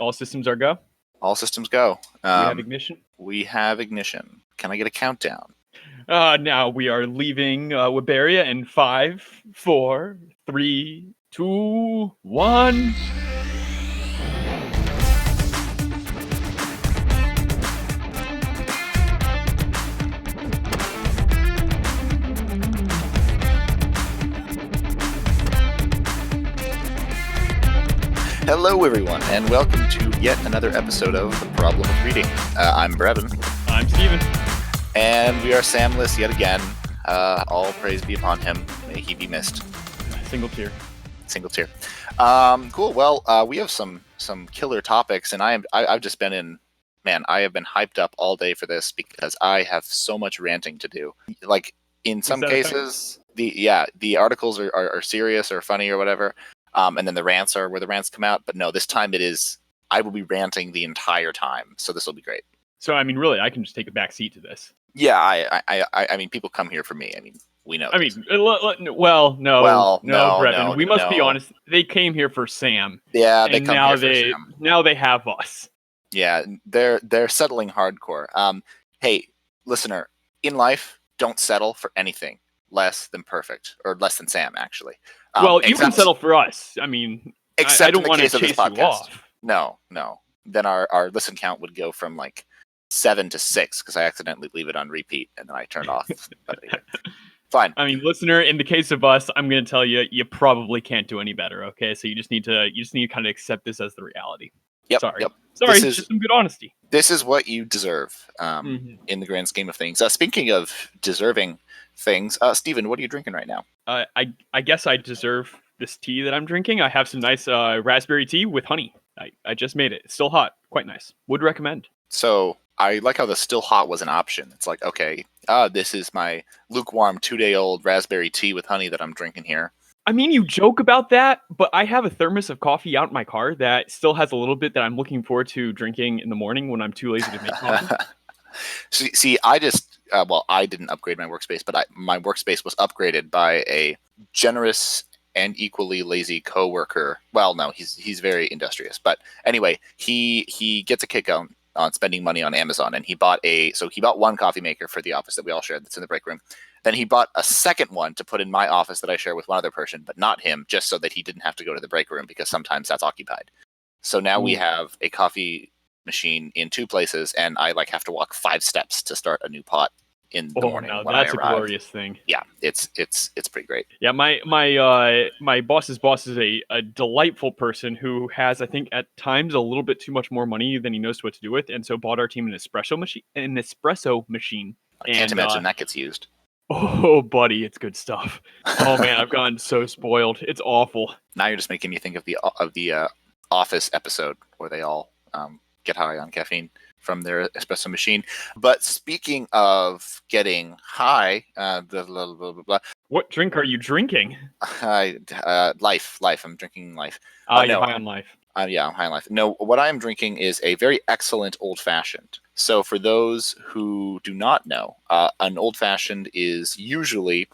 All systems are go. All systems go. We have ignition. We have ignition. Can I get a countdown? Now we are leaving Wiberia in 5, 4, 3, 2, 1. Hello, everyone, and welcome to yet another episode of The Problem of Reading. I'm Brevin. I'm Stephen. And we are Samless yet again. All praise be upon him. May he be missed. Single tier. Cool. Well, we have some killer topics, and I've just been in. Man, I have been hyped up all day for this because I have so much ranting to do. Like in some cases, the articles are serious or funny or whatever. And then the rants are where the rants come out. But no, this time I will be ranting the entire time. So this will be great. So, I mean, really, I can just take a back seat to this. Yeah, I mean, people come here for me. I mean, we know. No, Brevin. We must be honest. They came here for Sam. Yeah, they come here for Sam. Now they have us. Yeah, they're settling hardcore. Hey, listener, in life, don't settle for anything less than perfect, or less than Sam, actually. You can settle for us. I mean, I don't want to chase you off. No. Then our listen count would go from like 7 to 6 because I accidentally leave it on repeat and then I turn it off. Fine. I mean, listener, in the case of us, I'm going to tell you, you probably can't do any better. Okay, so you just need to kind of accept this as the reality. Yep. Sorry, just some good honesty. This is what you deserve in the grand scheme of things. Speaking of deserving things, Stephen, what are you drinking right now? I guess I deserve this tea that I'm drinking. I have some nice raspberry tea with honey. I just made it. It's still hot. Quite nice. Would recommend. So I like how the still hot was an option. It's like, okay, this is my lukewarm 2-day-old raspberry tea with honey that I'm drinking here. I mean, you joke about that, but I have a thermos of coffee out in my car that still has a little bit that I'm looking forward to drinking in the morning when I'm too lazy to make coffee. See, I just, I didn't upgrade my workspace, but my workspace was upgraded by a generous and equally lazy coworker. Well, no, he's very industrious, but anyway, he gets a kick on spending money on Amazon, and he bought one coffee maker for the office that we all share that's in the break room. Then he bought a second one to put in my office that I share with one other person, but not him, just so that he didn't have to go to the break room because sometimes that's occupied. So now we have a coffee machine in 2 places, and I have to walk 5 steps to start a new pot in the morning. No, that's a glorious thing. Yeah, it's pretty great. Yeah, my boss's boss is a delightful person who has, I think, at times a little bit too much more money than he knows what to do with, and so bought our team an espresso machine. I can't imagine that gets used. Oh, buddy, it's good stuff. Oh man, I've gotten so spoiled. It's awful. Now you're just making me think of the Office episode where they all get high on caffeine from their espresso machine. But speaking of getting high, what drink are you drinking? Life. I'm drinking Life. You're high on Life. Yeah, I'm high on Life. No, what I am drinking is a very excellent old-fashioned. So for those who do not know, an old-fashioned is usually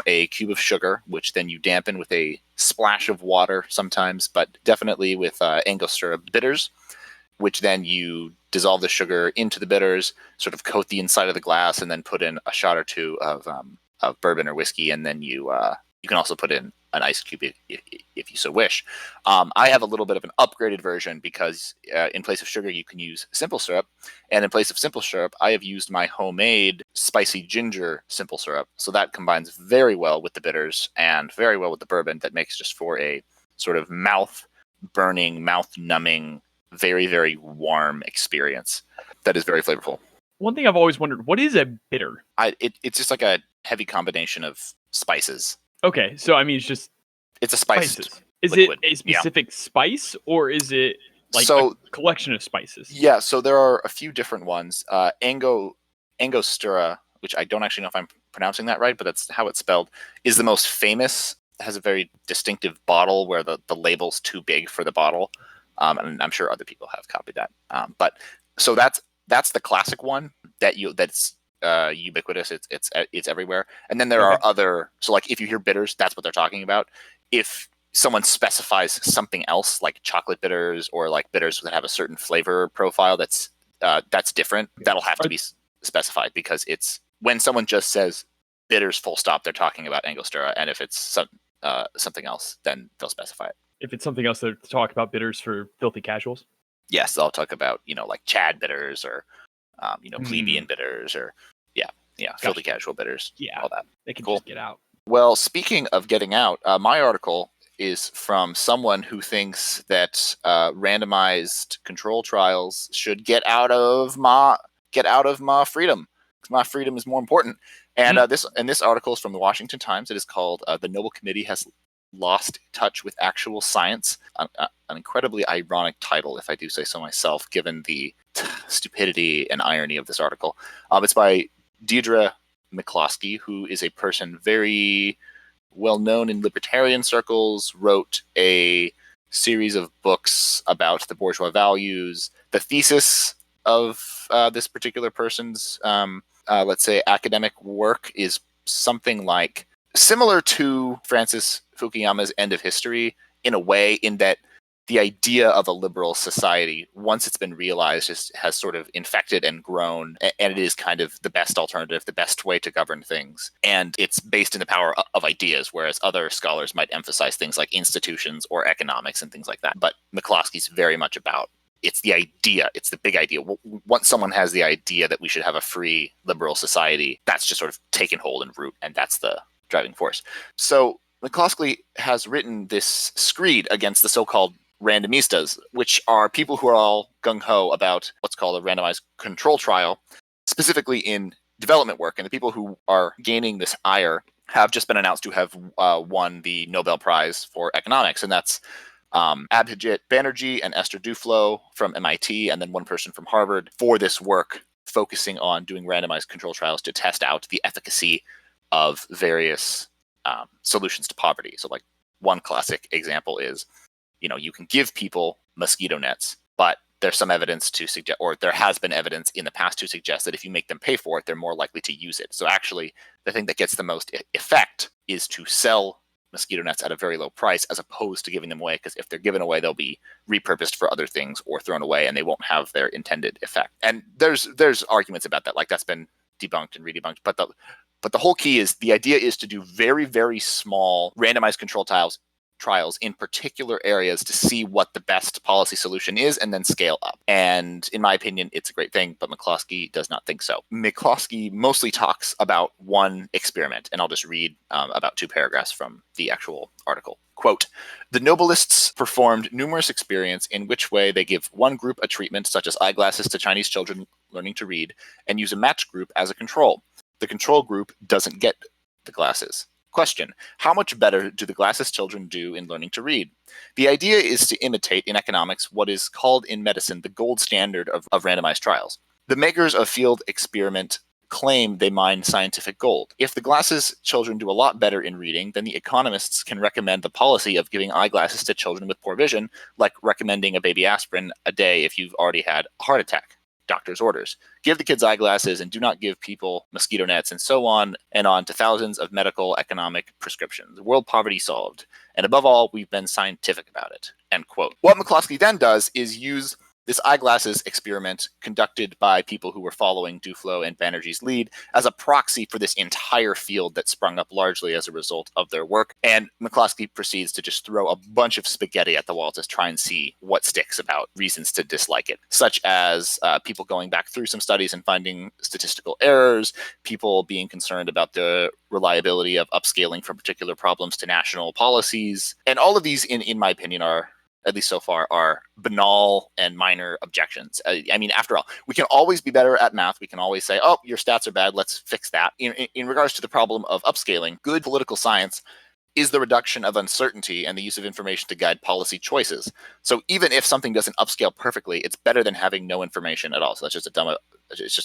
a cube of sugar, which then you dampen with a splash of water sometimes, but definitely with Angostura bitters, which then you dissolve the sugar into the bitters, sort of coat the inside of the glass, and then put in a shot or 2 of bourbon or whiskey, and then you can also put in an ice cube if you so wish. I have a little bit of an upgraded version because in place of sugar, you can use simple syrup. And in place of simple syrup, I have used my homemade spicy ginger simple syrup. So that combines very well with the bitters and very well with the bourbon. That makes just for a sort of mouth-burning, mouth-numbing, very, very warm experience that is very flavorful. One thing I've always wondered, what is a bitter? It's just like a heavy combination of spices. Okay, so I mean, it's a spice. Spices. Is liquid. It a specific spice, or is it a collection of spices? Yeah, so there are a few different ones. Angostura, which I don't actually know if I'm pronouncing that right, but that's how it's spelled, is the most famous. It has a very distinctive bottle where the label's too big for the bottle. And I'm sure other people have copied that. But so that's the classic one that's ubiquitous. It's everywhere. And then there are other. So like if you hear bitters, that's what they're talking about. If someone specifies something else, like chocolate bitters or like bitters that have a certain flavor profile that's different, that'll have to be specified, because it's when someone just says bitters full stop, they're talking about Angostura, and if it's something else, then they'll specify it. If it's something else, to talk about bitters for filthy casuals. Yes, they'll talk about, like Chad bitters or plebeian bitters or filthy casual bitters. Yeah, all that. They can Cool. just get out. Well, speaking of getting out, my article is from someone who thinks that randomized control trials should get out of my freedom. My freedom is more important. And this article is from the Washington Times. It is called "The Nobel Committee Has Lost Touch with Actual Science." An incredibly ironic title, if I do say so myself, given the stupidity and irony of this article. It's by Deirdre McCloskey, who is a person very well known in libertarian circles, wrote a series of books about the bourgeois values. The thesis of this particular person's, let's say, academic work is something like similar to Francis Fukuyama's End of History, in a way, in that the idea of a liberal society, once it's been realized, has sort of infected and grown, and it is kind of the best alternative, the best way to govern things. And it's based in the power of ideas, whereas other scholars might emphasize things like institutions or economics and things like that. But McCloskey's very much about, it's the idea, it's the big idea. Once someone has the idea that we should have a free liberal society, that's just sort of taken hold and root, and that's the driving force. So McCloskey has written this screed against the so-called randomistas, which are people who are all gung-ho about what's called a randomized control trial, specifically in development work. And the people who are gaining this ire have just been announced to have won the Nobel Prize for Economics. And that's Abhijit Banerjee and Esther Duflo from MIT, and then one person from Harvard, for this work focusing on doing randomized control trials to test out the efficacy of various solutions to poverty. So like one classic example is, you can give people mosquito nets, but there's some evidence to suggest, or there has been evidence in the past to suggest, that if you make them pay for it, they're more likely to use it. So actually, the thing that gets the most effect is to sell mosquito nets at a very low price, as opposed to giving them away, because if they're given away, they'll be repurposed for other things or thrown away, and they won't have their intended effect. And there's arguments about that, like that's been debunked and redebunked. But the whole key is, the idea is to do very, very small randomized control trials in particular areas to see what the best policy solution is, and then scale up. And in my opinion, it's a great thing, but McCloskey does not think so. McCloskey mostly talks about one experiment, and I'll just read about 2 paragraphs from the actual article. Quote, "The Nobelists performed numerous experiments in which way they give one group a treatment, such as eyeglasses to Chinese children learning to read, and use a matched group as a control. The control group doesn't get the glasses. Question, how much better do the glasses children do in learning to read? The idea is to imitate in economics what is called in medicine the gold standard of randomized trials. The makers of field experiment claim they mine scientific gold. If the glasses children do a lot better in reading, then the economists can recommend the policy of giving eyeglasses to children with poor vision, like recommending a baby aspirin a day if you've already had a heart attack. Doctor's orders. Give the kids eyeglasses and do not give people mosquito nets, and so on and on to thousands of medical economic prescriptions. World poverty solved. And above all, we've been scientific about it." End quote. What McCloskey then does is use this eyeglasses experiment conducted by people who were following Duflo and Banerjee's lead as a proxy for this entire field that sprung up largely as a result of their work. And McCloskey proceeds to just throw a bunch of spaghetti at the wall to try and see what sticks about reasons to dislike it, such as people going back through some studies and finding statistical errors, people being concerned about the reliability of upscaling from particular problems to national policies. And all of these, in my opinion, are, at least so far, are banal and minor objections. I mean, after all, we can always be better at math. We can always say, oh, your stats are bad, let's fix that. In regards to the problem of upscaling, good political science is the reduction of uncertainty and the use of information to guide policy choices. So even if something doesn't upscale perfectly, it's better than having no information at all. So that's just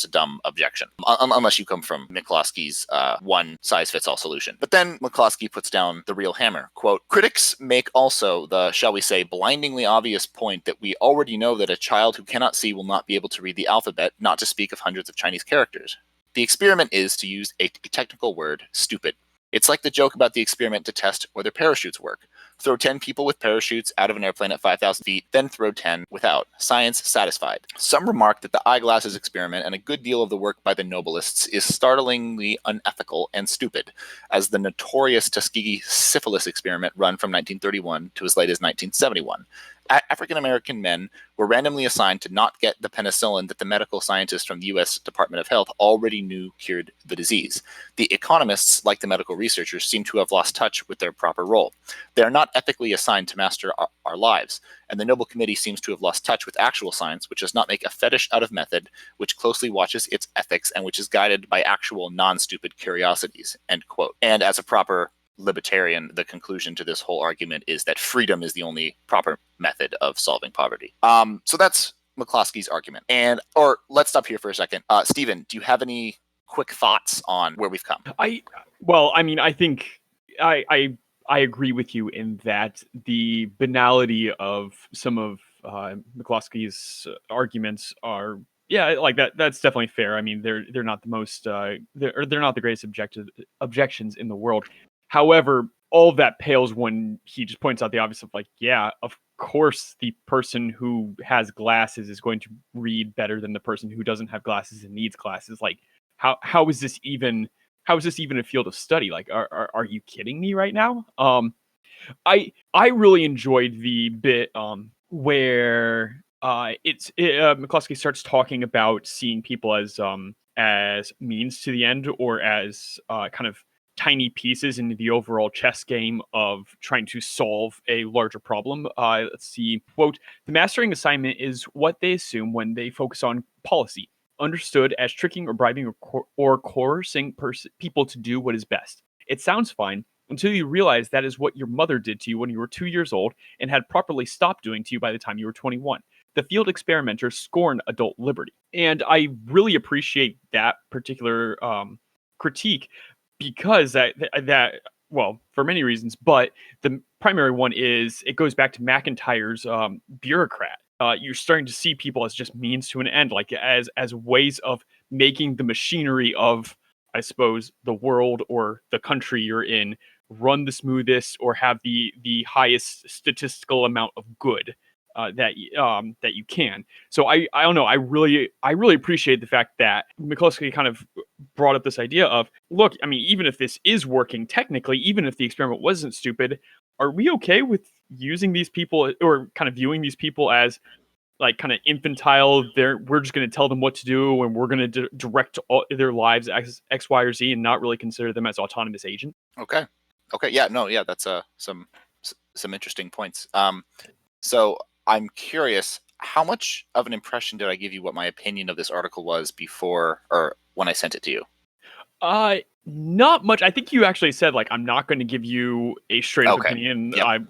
a dumb objection, unless you come from McCloskey's one-size-fits-all solution. But then McCloskey puts down the real hammer. Quote, "Critics make also the, shall we say, blindingly obvious point that we already know that a child who cannot see will not be able to read the alphabet, not to speak of hundreds of Chinese characters. The experiment is, to use a technical word, stupid. It's like the joke about the experiment to test whether parachutes work. Throw 10 people with parachutes out of an airplane at 5,000 feet, then throw 10 without. Science satisfied. Some remark that the eyeglasses experiment and a good deal of the work by the Nobelists is startlingly unethical and stupid, as the notorious Tuskegee syphilis experiment run from 1931 to as late as 1971. African-American men were randomly assigned to not get the penicillin that the medical scientists from the U.S. Department of Health already knew cured the disease. The economists, like the medical researchers, seem to have lost touch with their proper role. They are not ethically assigned to master our lives, and the Nobel Committee seems to have lost touch with actual science, which does not make a fetish out of method, which closely watches its ethics, and which is guided by actual non-stupid curiosities, end quote. And as a proper libertarian, the conclusion to this whole argument is that freedom is the only proper method of solving poverty. So that's McCloskey's argument. Or let's stop here for a second. Stephen, do you have any quick thoughts on where we've come? I think I agree with you in that the banality of some of McCloskey's arguments are, yeah, like that. That's definitely fair. I mean, they're not the most they're not the greatest objections in the world. However, all of that pales when he just points out the obvious of, like, yeah, of course the person who has glasses is going to read better than the person who doesn't have glasses and needs glasses. Like, how is this even a field of study? Like, are you kidding me right now? I really enjoyed the bit where McCloskey starts talking about seeing people as means to the end, or as kind of tiny pieces in the overall chess game of trying to solve a larger problem. Let's see. Quote, the mastering assignment is what they assume when they focus on policy, understood as tricking or bribing or coercing people to do what is best. It sounds fine until you realize that is what your mother did to you when you were 2 years old and had properly stopped doing to you by the time you were 21. The field experimenters scorn adult liberty. And I really appreciate that particular critique, because that well, for many reasons, but the primary one is it goes back to McIntyre's bureaucrat. You're starting to see people as just means to an end, like as ways of making the machinery of, I suppose, the world or the country you're in run the smoothest or have the highest statistical amount of good that you can. So I don't know. I really appreciate the fact that McCloskey kind of brought up this idea of, look, I mean, even if this is working technically, even if the experiment wasn't stupid, are we okay with using these people, or kind of viewing these people as like kind of infantile? We're just going to tell them what to do, and we're going to direct their lives X, Y, or Z, and not really consider them as autonomous agents. Okay. Yeah. No. Yeah. That's some interesting points. So I'm curious, how much of an impression did I give you what my opinion of this article was before, or when I sent it to you? Not much. I think you actually said, like, I'm not going to give you a straight up opinion. Yep. I'm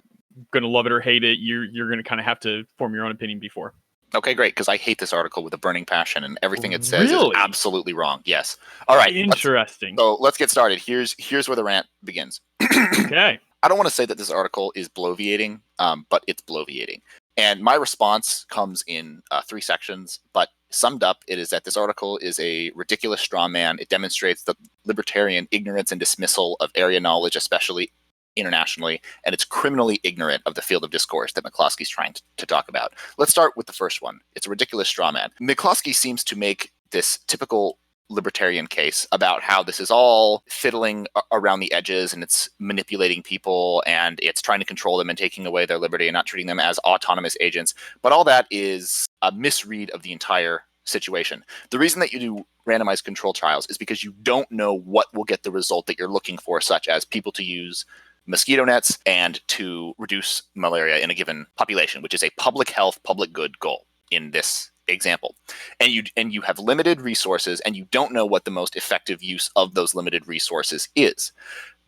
going to love it or hate it. You're going to kind of have to form your own opinion before. Okay, great, because I hate this article with a burning passion, and everything it says is absolutely wrong. Yes. All right. Interesting. So let's get started. Here's where the rant begins. Okay. I don't want to say that this article is bloviating, but it's bloviating. And my response comes in 3 sections, but summed up, it is that this article is a ridiculous straw man. It demonstrates the libertarian ignorance and dismissal of area knowledge, especially internationally, and it's criminally ignorant of the field of discourse that McCloskey's trying to talk about. Let's start with the first one. It's a ridiculous straw man. McCloskey seems to make this typical libertarian case about how this is all fiddling around the edges, and it's manipulating people, and it's trying to control them and taking away their liberty and not treating them as autonomous agents. But all that is a misread of the entire situation. The reason that you do randomized control trials is because you don't know what will get the result that you're looking for, such as people to use mosquito nets and to reduce malaria in a given population, which is a public health, public good goal in this example. And you have limited resources, and you don't know what the most effective use of those limited resources is.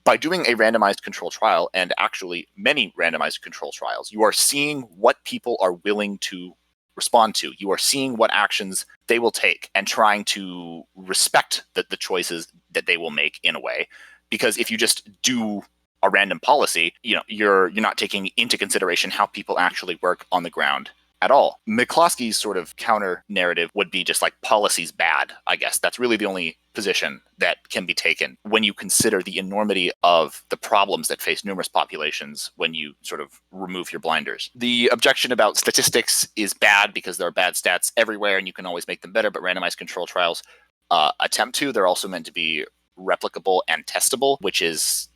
By doing a randomized control trial, and actually many randomized control trials, you are seeing what people are willing to respond to. You are seeing what actions they will take and trying to respect the choices that they will make in a way. Because if you just do a random policy, you're not taking into consideration how people actually work on the ground at all. McCloskey's sort of counter narrative would be just like policy's bad, I guess. That's really the only position that can be taken when you consider the enormity of the problems that face numerous populations when you sort of remove your blinders. The objection about statistics is bad because there are bad stats everywhere and you can always make them better, but randomized control trials attempt to. They're also meant to be replicable and testable, which is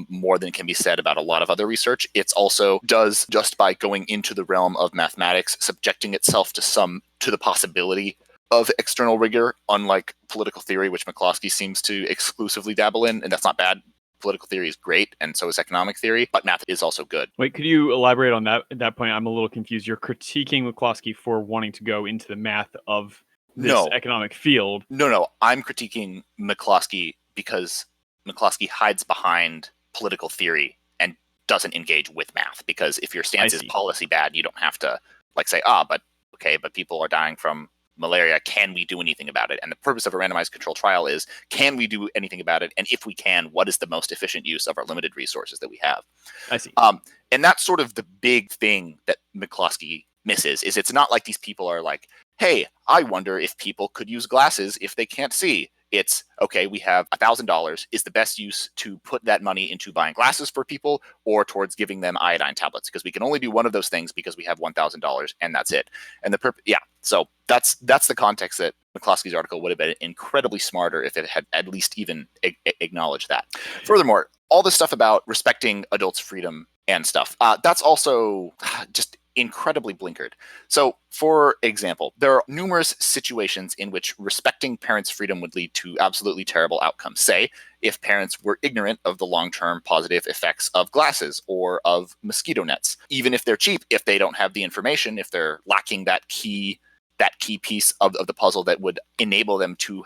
more than can be said about a lot of other research. It's also does, just by going into the realm of mathematics, subjecting itself to the possibility of external rigor, unlike political theory, which McCloskey seems to exclusively dabble in, and that's not bad. Political theory is great, and so is economic theory, but math is also good. Wait, could you elaborate on that? At that point, I'm a little confused. You're critiquing McCloskey for wanting to go into the math of this economic field. No. I'm critiquing McCloskey because McCloskey hides behind political theory and doesn't engage with math. Because if your stance is policy bad, you don't have to like say, but people are dying from malaria. Can we do anything about it? And the purpose of a randomized control trial is, can we do anything about it? And if we can, what is the most efficient use of our limited resources that we have? I see. And that's sort of the big thing that McCloskey misses, is it's not like these people are like, hey, I wonder if people could use glasses if they can't see. It's, okay, we have $1,000. Is the best use to put that money into buying glasses for people or towards giving them iodine tablets? Because we can only do one of those things because we have $1,000 and that's it. And so that's the context that McCloskey's article would have been incredibly smarter if it had at least even acknowledged that. Furthermore, all this stuff about respecting adults' freedom and stuff, that's also just incredibly blinkered. So, for example, there are numerous situations in which respecting parents' freedom would lead to absolutely terrible outcomes. Say, if parents were ignorant of the long-term positive effects of glasses or of mosquito nets. Even if they're cheap, if they don't have the information, if they're lacking that key piece of the puzzle that would enable them to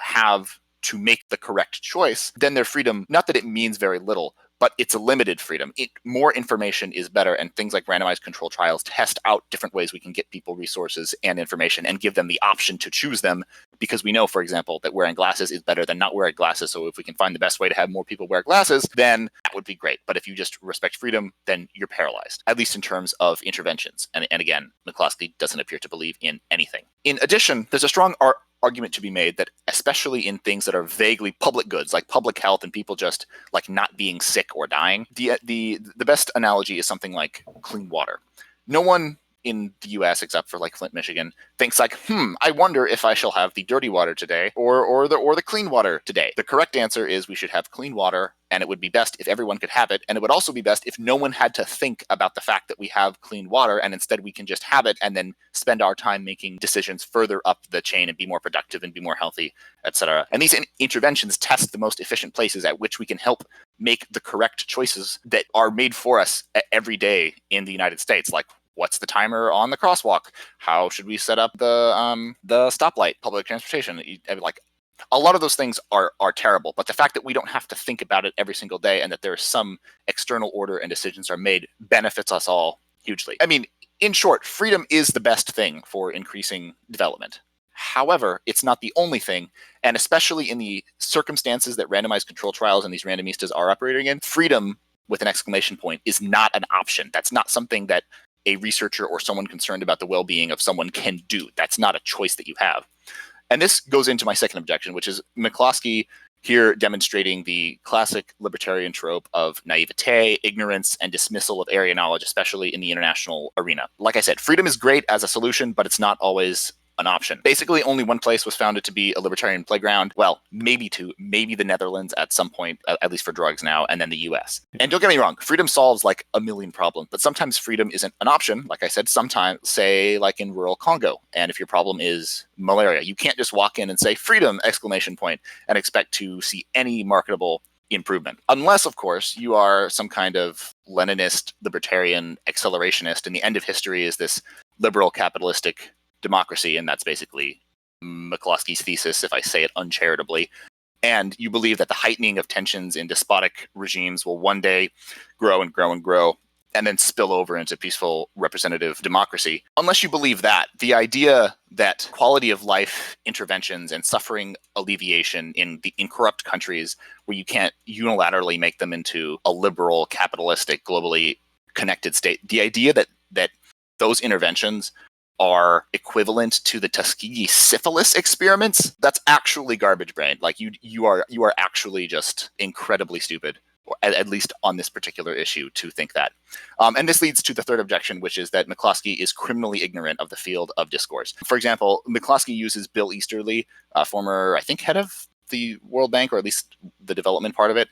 make the correct choice, then their freedom, not that it means very little, but it's a limited freedom. More information is better, and things like randomized control trials test out different ways we can get people resources and information and give them the option to choose them, because we know, for example, that wearing glasses is better than not wearing glasses. So if we can find the best way to have more people wear glasses, then that would be great. But if you just respect freedom, then you're paralyzed, at least in terms of interventions. And again, McCloskey doesn't appear to believe in anything. In addition, there's a strong argument to be made that, especially in things that are vaguely public goods, like public health and people just like not being sick or dying, the best analogy is something like clean water. No one in the US, except for like Flint, Michigan, thinks like, I wonder if I shall have the dirty water today or the clean water today. The correct answer is we should have clean water, and it would be best if everyone could have it. And it would also be best if no one had to think about the fact that we have clean water, and instead we can just have it and then spend our time making decisions further up the chain and be more productive and be more healthy, etc. And these interventions test the most efficient places at which we can help make the correct choices that are made for us every day in the United States, like, what's the timer on the crosswalk? How should we set up the stoplight? Public transportation. Like, a lot of those things are terrible, but the fact that we don't have to think about it every single day and that there's some external order and decisions are made benefits us all hugely. I mean, in short, freedom is the best thing for increasing development. However, it's not the only thing, and especially in the circumstances that randomized control trials and these randomistas are operating in, freedom with an exclamation point is not an option. That's not something that a researcher or someone concerned about the well-being of someone can do. That's not a choice that you have. And this goes into my second objection, which is McCloskey here demonstrating the classic libertarian trope of naivete, ignorance, and dismissal of area knowledge, especially in the international arena. Like I said, freedom is great as a solution, but it's not always an option. Basically, only one place was founded to be a libertarian playground. Well, maybe two, maybe the Netherlands at some point, at least for drugs now, and then the US. And don't get me wrong, freedom solves like a million problems, but sometimes freedom isn't an option. Like I said, sometimes, say like in rural Congo, and if your problem is malaria, you can't just walk in and say freedom, exclamation point, and expect to see any marketable improvement. Unless, of course, you are some kind of Leninist, libertarian, accelerationist, and the end of history is this liberal capitalistic democracy, and that's basically McCloskey's thesis, if I say it uncharitably. And you believe that the heightening of tensions in despotic regimes will one day grow and grow and grow, and then spill over into peaceful representative democracy. Unless you believe that, the idea that quality of life interventions and suffering alleviation in corrupt countries where you can't unilaterally make them into a liberal, capitalistic, globally connected state, the idea that those interventions are equivalent to the Tuskegee syphilis experiments, that's actually garbage brain. Like you are actually just incredibly stupid, at least on this particular issue, to think that. And this leads to the third objection, which is that McCloskey is criminally ignorant of the field of discourse. For example, McCloskey uses Bill Easterly, former, I think, head of the World Bank, or at least the development part of it,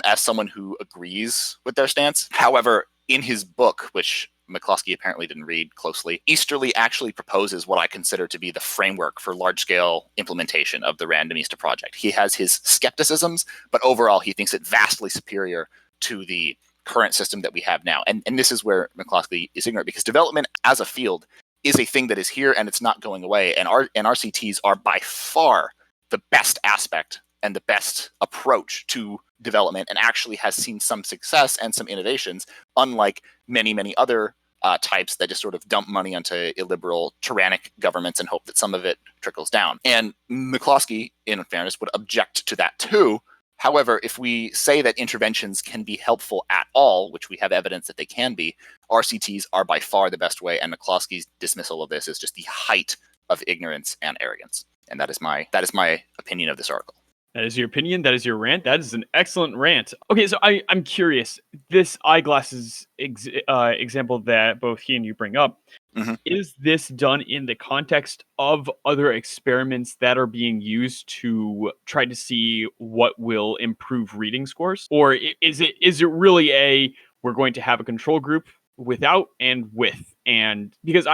as someone who agrees with their stance. However, in his book, which McCloskey apparently didn't read closely, Easterly actually proposes what I consider to be the framework for large-scale implementation of the Randomista project. He has his skepticisms, but overall he thinks it vastly superior to the current system that we have now. And this is where McCloskey is ignorant, because development as a field is a thing that is here and it's not going away. And RCTs are by far the best aspect and the best approach to development, and actually has seen some success and some innovations, unlike many, many other types that just sort of dump money onto illiberal, tyrannic governments and hope that some of it trickles down. And McCloskey, in fairness, would object to that too. However, if we say that interventions can be helpful at all, which we have evidence that they can be, RCTs are by far the best way, and McCloskey's dismissal of this is just the height of ignorance and arrogance. And that is my opinion of this article. That is your opinion. That is your rant. That is an excellent rant. Okay, so I'm curious. This eyeglasses example that both he and you bring up, is this done in the context of other experiments that are being used to try to see what will improve reading scores? Or is it really we're going to have a control group without and with? And because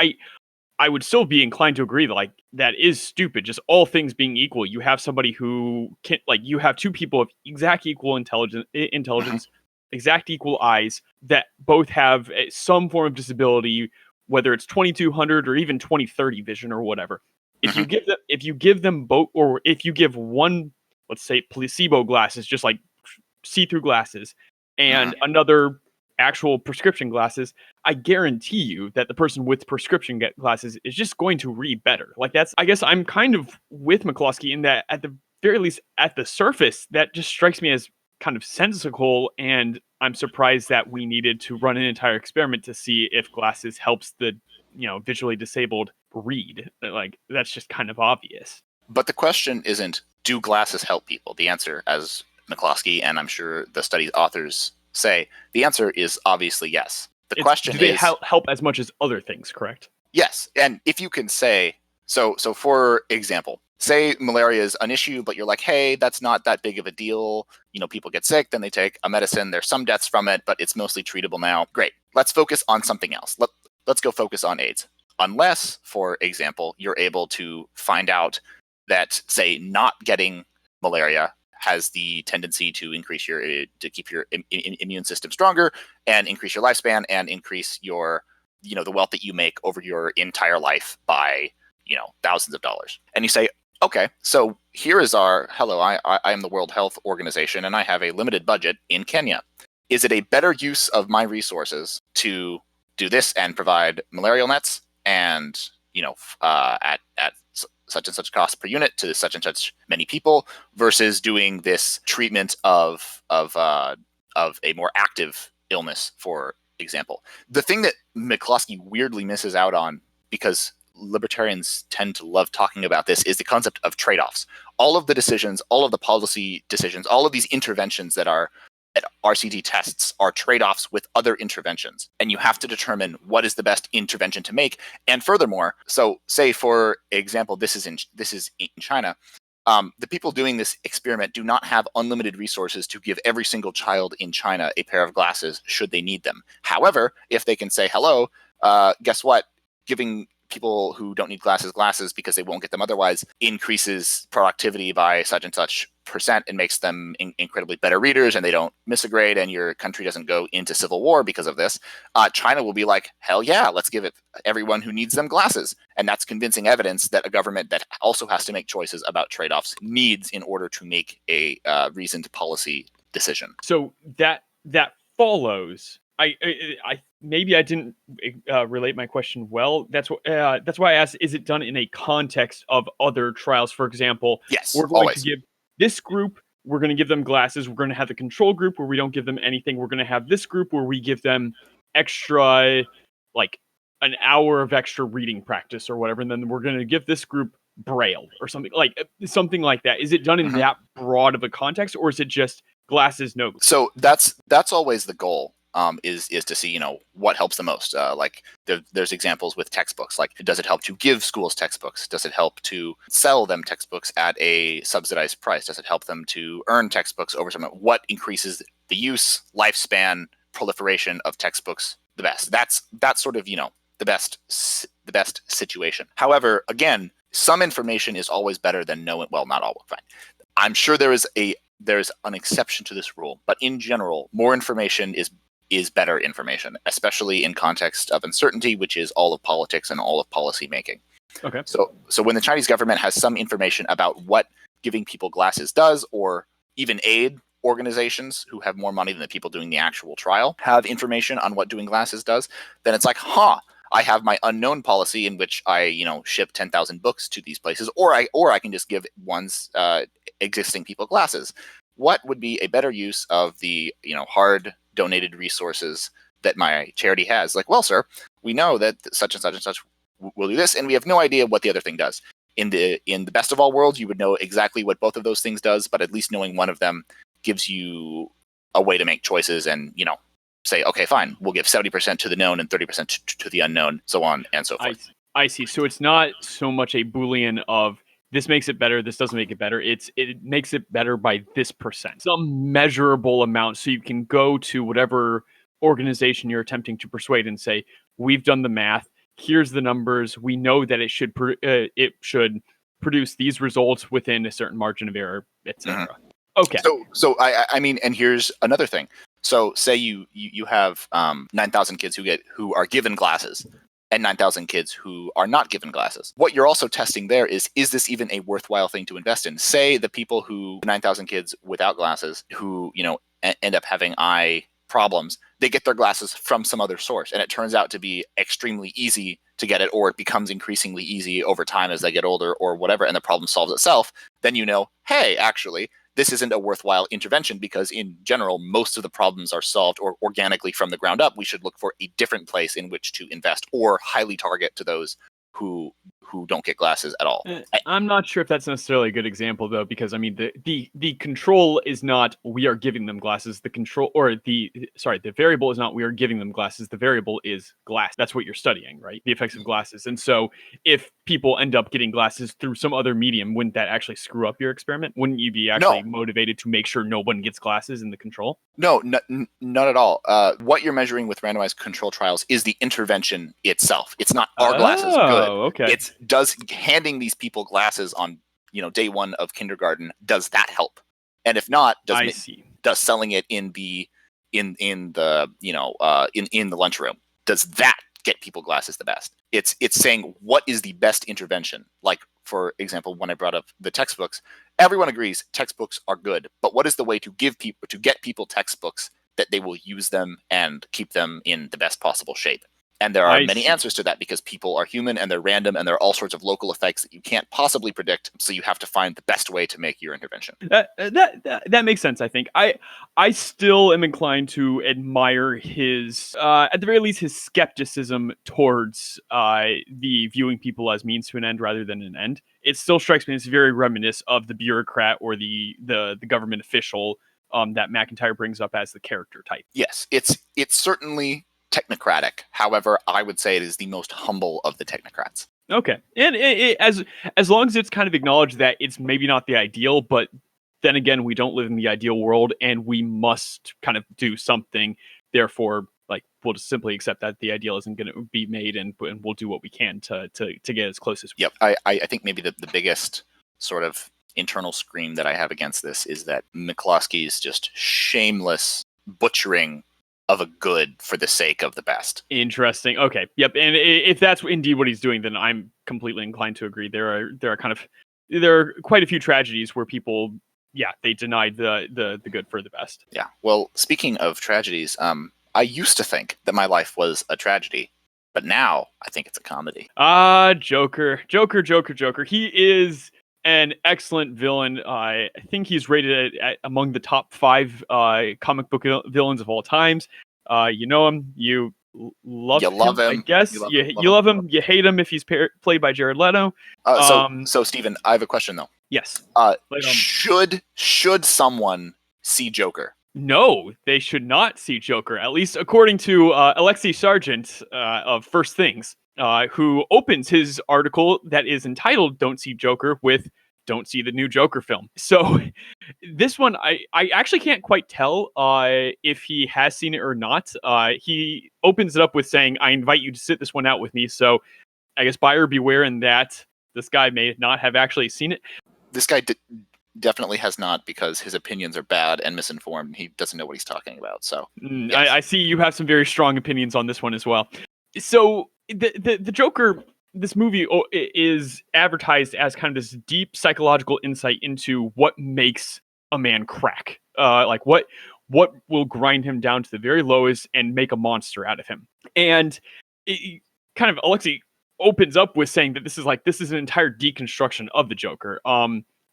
I would still be inclined to agree that, like, that is stupid. Just all things being equal, you have somebody who can, like, you have two people of exact equal intelligence, exact equal eyes, that both have some form of disability, whether it's 2200 or even 2030 vision or whatever. If you give them both, or if you give one, let's say, placebo glasses, just like see-through glasses, and another actual prescription glasses, I guarantee you that the person with prescription glasses is just going to read better. Like, I guess I'm kind of with McCloskey in that, at the very least, at the surface, that just strikes me as kind of sensical, and I'm surprised that we needed to run an entire experiment to see if glasses helps the, visually disabled read. Like, that's just kind of obvious. But the question isn't, do glasses help people? The answer, as McCloskey and I'm sure the study's authors say, the answer is obviously yes. The question is, do they help as much as other things, correct? Yes. And if you can say, so for example, say malaria is an issue, but you're like, hey, that's not that big of a deal. People get sick, then they take a medicine. There's some deaths from it, but it's mostly treatable now. Great. Let's focus on something else. Let's go focus on AIDS. Unless, for example, you're able to find out that, say, not getting malaria has the tendency to keep your immune system stronger and increase your lifespan and increase your, the wealth that you make over your entire life by, thousands of dollars. And you say, okay, so here is I am the World Health Organization and I have a limited budget in Kenya. Is it a better use of my resources to do this and provide malarial nets and, at such and such cost per unit to such and such many people, versus doing this treatment of a more active illness, for example? The thing that McCloskey weirdly misses out on, because libertarians tend to love talking about this, is the concept of trade-offs. All of the decisions, all of the policy decisions, all of these interventions that are at RCT tests are trade-offs with other interventions. And you have to determine what is the best intervention to make. And furthermore, so say, for example, this is in China. The people doing this experiment do not have unlimited resources to give every single child in China a pair of glasses should they need them. However, if they can say, hello, guess what? Giving people who don't need glasses because they won't get them otherwise increases productivity by such and such percent and makes them incredibly better readers, and they don't miss a grade, and your country doesn't go into civil war because of this. China will be like, hell yeah, let's give it everyone who needs them glasses. And that's convincing evidence that a government that also has to make choices about trade-offs needs in order to make a reasoned policy decision. So that follows. I maybe I didn't relate my question well. That's why I asked, is it done in a context of other trials? For example, yes, we're going to give this group, we're going to give them glasses. We're going to have the control group where we don't give them anything. We're going to have this group where we give them extra, like, an hour of extra reading practice or whatever, and then we're going to give this group Braille or something like that. Is it done in that broad of a context, or is it just glasses, no? So that's always the goal. Is to see what helps the most. Like there's examples with textbooks. Like, does it help to give schools textbooks? Does it help to sell them textbooks at a subsidized price? Does it help them to earn textbooks over time? What increases the use, lifespan, proliferation of textbooks the best? That's sort of the best situation. However, again, some information is always better than no. Well, not always. Fine. I'm sure there's an exception to this rule, but in general, more information is better information, especially in context of uncertainty, which is all of politics and all of policy making. Okay. So when the Chinese government has some information about what giving people glasses does, or even aid organizations who have more money than the people doing the actual trial have information on what doing glasses does, then it's like, I have my unknown policy in which I, ship 10,000 books to these places, or I can just give one's existing people glasses. What would be a better use of the, hard donated resources that my charity has? Like, well, sir, we know that such and such and such will do this, and we have no idea what the other thing does. In the best of all worlds, you would know exactly what both of those things does, but at least knowing one of them gives you a way to make choices and, say, okay, fine, we'll give 70% to the known and 30% to the unknown, so on and so forth. I see. So it's not so much a Boolean of this makes it better, this doesn't make it better. It makes it better by this percent, some measurable amount. So you can go to whatever organization you're attempting to persuade and say, we've done the math. Here's the numbers. We know that it should produce these results within a certain margin of error, etc. Mm-hmm. Okay. So I mean, and here's another thing. So say you have 9,000 kids who are given glasses, and 9,000 kids who are not given glasses. What you're also testing there is this even a worthwhile thing to invest in? Say the people 9,000 kids without glasses who, end up having eye problems, they get their glasses from some other source, and it turns out to be extremely easy to get it, or it becomes increasingly easy over time as they get older or whatever, and the problem solves itself. Then hey, actually, this isn't a worthwhile intervention because in general, most of the problems are solved or organically from the ground up. We should look for a different place in which to invest, or highly target to those who don't get glasses at all. I'm not sure if that's necessarily a good example though, because I mean the control is not we are giving them glasses. The variable is not we are giving them glasses. The variable is glass. That's what you're studying, right? The effects of glasses. And so if people end up getting glasses through some other medium, wouldn't that actually screw up your experiment? Wouldn't you be actually motivated to make sure no one gets glasses in the control? No, not at all. What you're measuring with randomized control trials is the intervention itself. It's not are glasses good. Okay. It's does handing these people glasses on day one of kindergarten, does that help? And if not, does selling it in the lunchroom, does that get people glasses the best? It's saying what is the best intervention. Like, for example, when I brought up the textbooks, everyone agrees textbooks are good, but what is the way to get people textbooks that they will use them and keep them in the best possible shape? And there are many answers to that, because people are human and they're random and there are all sorts of local effects that you can't possibly predict. So you have to find the best way to make your intervention. That makes sense, I think. I still am inclined to admire his, at the very least, his skepticism towards the viewing people as means to an end rather than an end. It still strikes me as very reminiscent of the bureaucrat or the government official that McIntyre brings up as the character type. Yes, it's certainly technocratic. However, I would say it is the most humble of the technocrats. Okay. And as long as it's kind of acknowledged that it's maybe not the ideal, but then again, we don't live in the ideal world and we must kind of do something. Therefore, we'll just simply accept that the ideal isn't going to be made, and we'll do what we can to get as close as we can. Yep. I think maybe the biggest sort of internal scream that I have against this is that McCloskey's just shameless butchering of a good for the sake of the best. Interesting. Okay. Yep. And if that's indeed what he's doing, then I'm completely inclined to agree. There are quite a few tragedies where people, they denied the good for the best. Yeah. Well, speaking of tragedies, I used to think that my life was a tragedy, but now I think it's a comedy. Joker. He is an excellent villain. I think he's rated among the top 5 comic book villains of all times. You know him. You love You love him, I him. guess. You love You him. you love him. You hate him if he's played by Jared Leto. So Stephen, I have a question though. Yes. Should someone see Joker? No, they should not see Joker, at least according to Alexei Sargent of First Things, who opens his article that is entitled Don't See Joker with Don't See the New Joker film. So this one, I actually can't quite tell if he has seen it or not. He opens it up with saying, I invite you to sit this one out with me. So I guess buyer beware in that this guy may not have actually seen it. This guy definitely has not, because his opinions are bad and misinformed. He doesn't know what he's talking about. So yes. I see you have some very strong opinions on this one as well. So the Joker, this movie is advertised as kind of this deep psychological insight into what makes a man crack. Like what will grind him down to the very lowest and make a monster out of him. And it kind of Alexei opens up with saying that this is an entire deconstruction of the Joker.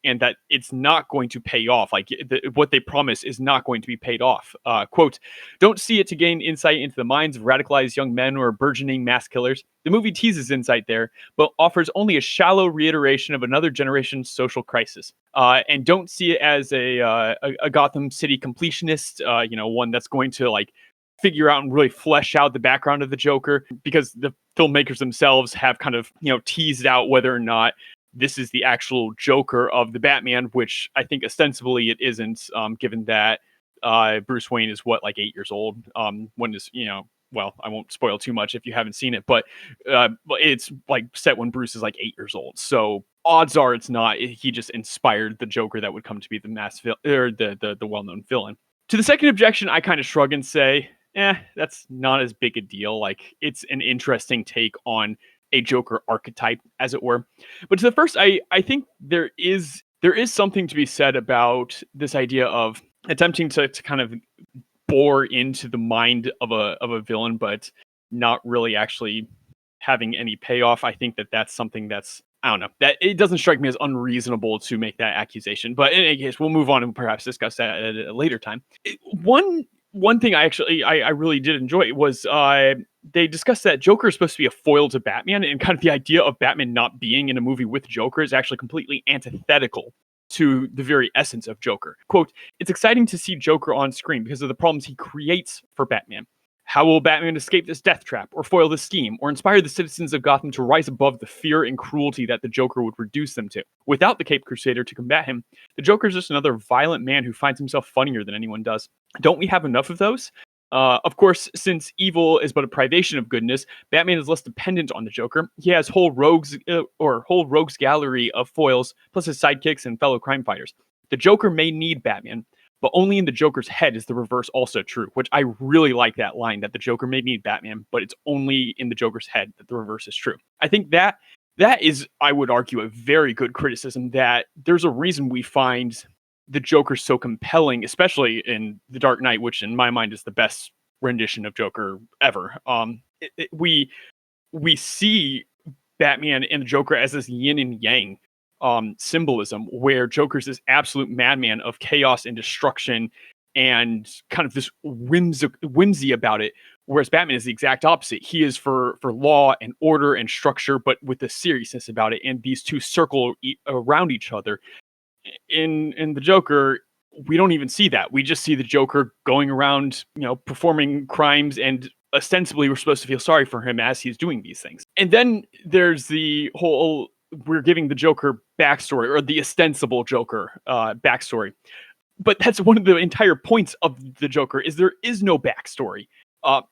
And that it's not going to pay off. Like what they promise is not going to be paid off. Quote, don't see it to gain insight into the minds of radicalized young men or burgeoning mass killers. The movie teases insight there, but offers only a shallow reiteration of another generation's social crisis. And don't see it as a Gotham City completionist, one that's going to like figure out and really flesh out the background of the Joker, because the filmmakers themselves have kind of, teased out whether or not this is the actual Joker of the Batman, which I think ostensibly it isn't, given that Bruce Wayne is like 8 years old. When is, well, I won't spoil too much if you haven't seen it, but it's like set when Bruce is like 8 years old. So odds are it's not. He just inspired the Joker that would come to be the well-known villain. To the second objection, I kind of shrug and say, that's not as big a deal. Like, it's an interesting take on a Joker archetype, as it were. But to the first, I think there is something to be said about this idea of attempting to kind of bore into the mind of a villain, but not really actually having any payoff. I think that's something that's, I don't know, that it doesn't strike me as unreasonable to make that accusation. But in any case, we'll move on and perhaps discuss that at a later time. One thing I really did enjoy was they discussed that Joker is supposed to be a foil to Batman, and kind of the idea of Batman not being in a movie with Joker is actually completely antithetical to the very essence of Joker. Quote, it's exciting to see Joker on screen because of the problems he creates for Batman. How will Batman escape this death trap, or foil this scheme, or inspire the citizens of Gotham to rise above the fear and cruelty that the Joker would reduce them to? Without the Caped Crusader to combat him, the Joker is just another violent man who finds himself funnier than anyone does. Don't we have enough of those? Of course, since evil is but a privation of goodness, Batman is less dependent on the Joker. He has whole rogues gallery of foils, plus his sidekicks and fellow crime fighters. The Joker may need Batman, but only in the Joker's head is the reverse also true, which I really like that line, that the Joker may need Batman, but it's only in the Joker's head that the reverse is true. I think that is, I would argue, a very good criticism, that there's a reason we find the Joker so compelling, especially in The Dark Knight, which in my mind is the best rendition of Joker ever. We see Batman and the Joker as this yin and yang symbolism, where Joker's this absolute madman of chaos and destruction and kind of this whimsy about it, whereas Batman is the exact opposite. He is for law and order and structure, but with the seriousness about it, and these two circle around each other. In the Joker, we don't even see that. We just see the Joker going around, performing crimes, and ostensibly we're supposed to feel sorry for him as he's doing these things. And then there's the whole, we're giving the Joker backstory, or the ostensible Joker backstory. But that's one of the entire points of the Joker, is there is no backstory.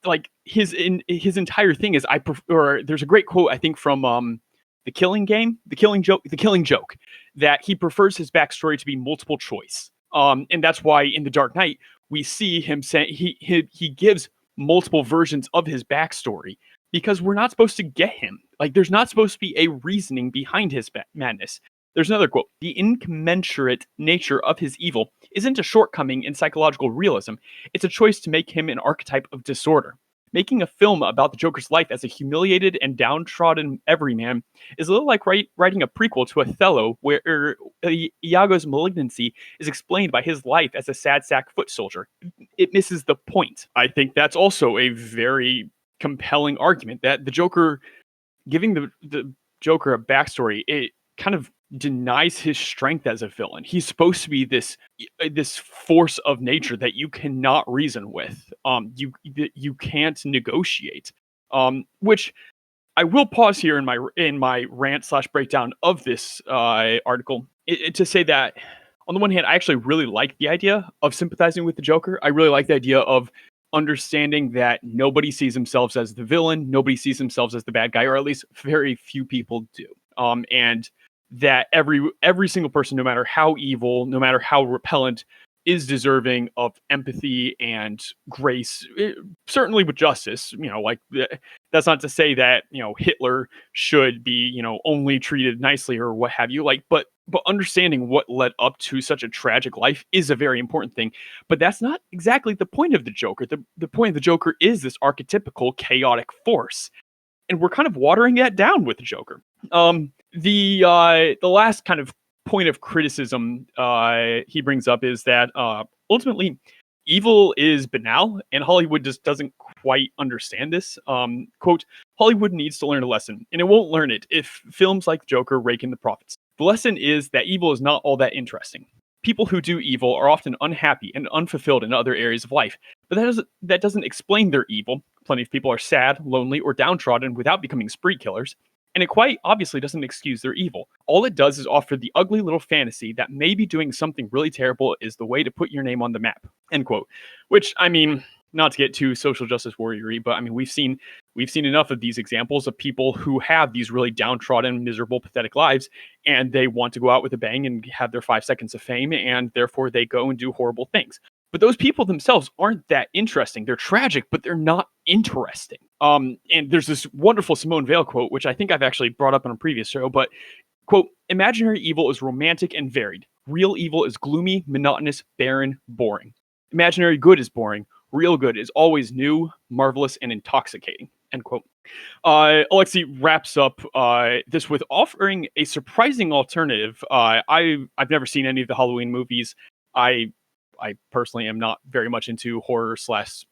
Like his entire thing is, there's a great quote, I think, from The Killing Joke, that he prefers his backstory to be multiple choice. And that's why in The Dark Knight, we see him saying he gives multiple versions of his backstory, because we're not supposed to get him. Like, there's not supposed to be a reasoning behind his madness. There's another quote. The incommensurate nature of his evil isn't a shortcoming in psychological realism. It's a choice to make him an archetype of disorder. Making a film about the Joker's life as a humiliated and downtrodden everyman is a little like writing a prequel to Othello, where Iago's malignancy is explained by his life as a sad sack foot soldier. It misses the point. I think that's also a very compelling argument that the Joker, giving the Joker a backstory, it kind of denies his strength as a villain. He's supposed to be this force of nature that you cannot reason with. You can't negotiate. Which I will pause here in my rant / breakdown of this article to say that on the one hand, I actually really like the idea of sympathizing with the Joker. I really like the idea of understanding that nobody sees themselves as the villain, nobody sees themselves as the bad guy, or at least very few people do. And that every single person, no matter how evil, no matter how repellent, is deserving of empathy and grace, certainly with justice. Like that's not to say that Hitler should be only treated nicely or what have you. Like, but understanding what led up to such a tragic life is a very important thing. But that's not exactly the point of the Joker. The point of the Joker is this archetypical chaotic force, and we're kind of watering that down with the Joker. The last kind of point of criticism he brings up is that ultimately evil is banal, and Hollywood just doesn't quite understand this. Quote, Hollywood needs to learn a lesson, and it won't learn it if films like Joker rake in the profits. The lesson is that evil is not all that interesting. People who do evil are often unhappy and unfulfilled in other areas of life, but that doesn't explain their evil. Plenty of people are sad, lonely, or downtrodden without becoming spree killers, and it quite obviously doesn't excuse their evil. All it does is offer the ugly little fantasy that maybe doing something really terrible is the way to put your name on the map. End quote. Which, I mean, not to get too social justice warrior-y, but I mean, we've seen enough of these examples of people who have these really downtrodden, miserable, pathetic lives, and they want to go out with a bang and have their 5 seconds of fame, and therefore they go and do horrible things. But those people themselves aren't that interesting. They're tragic, but they're not interesting. And there's this wonderful Simone Weil quote, which I think I've actually brought up on a previous show, but quote, imaginary evil is romantic and varied. Real evil is gloomy, monotonous, barren, boring. Imaginary good is boring. Real good is always new, marvelous, and intoxicating. End quote. Alexei wraps up this with offering a surprising alternative. I've never seen any of the Halloween movies. I personally am not very much into horror slash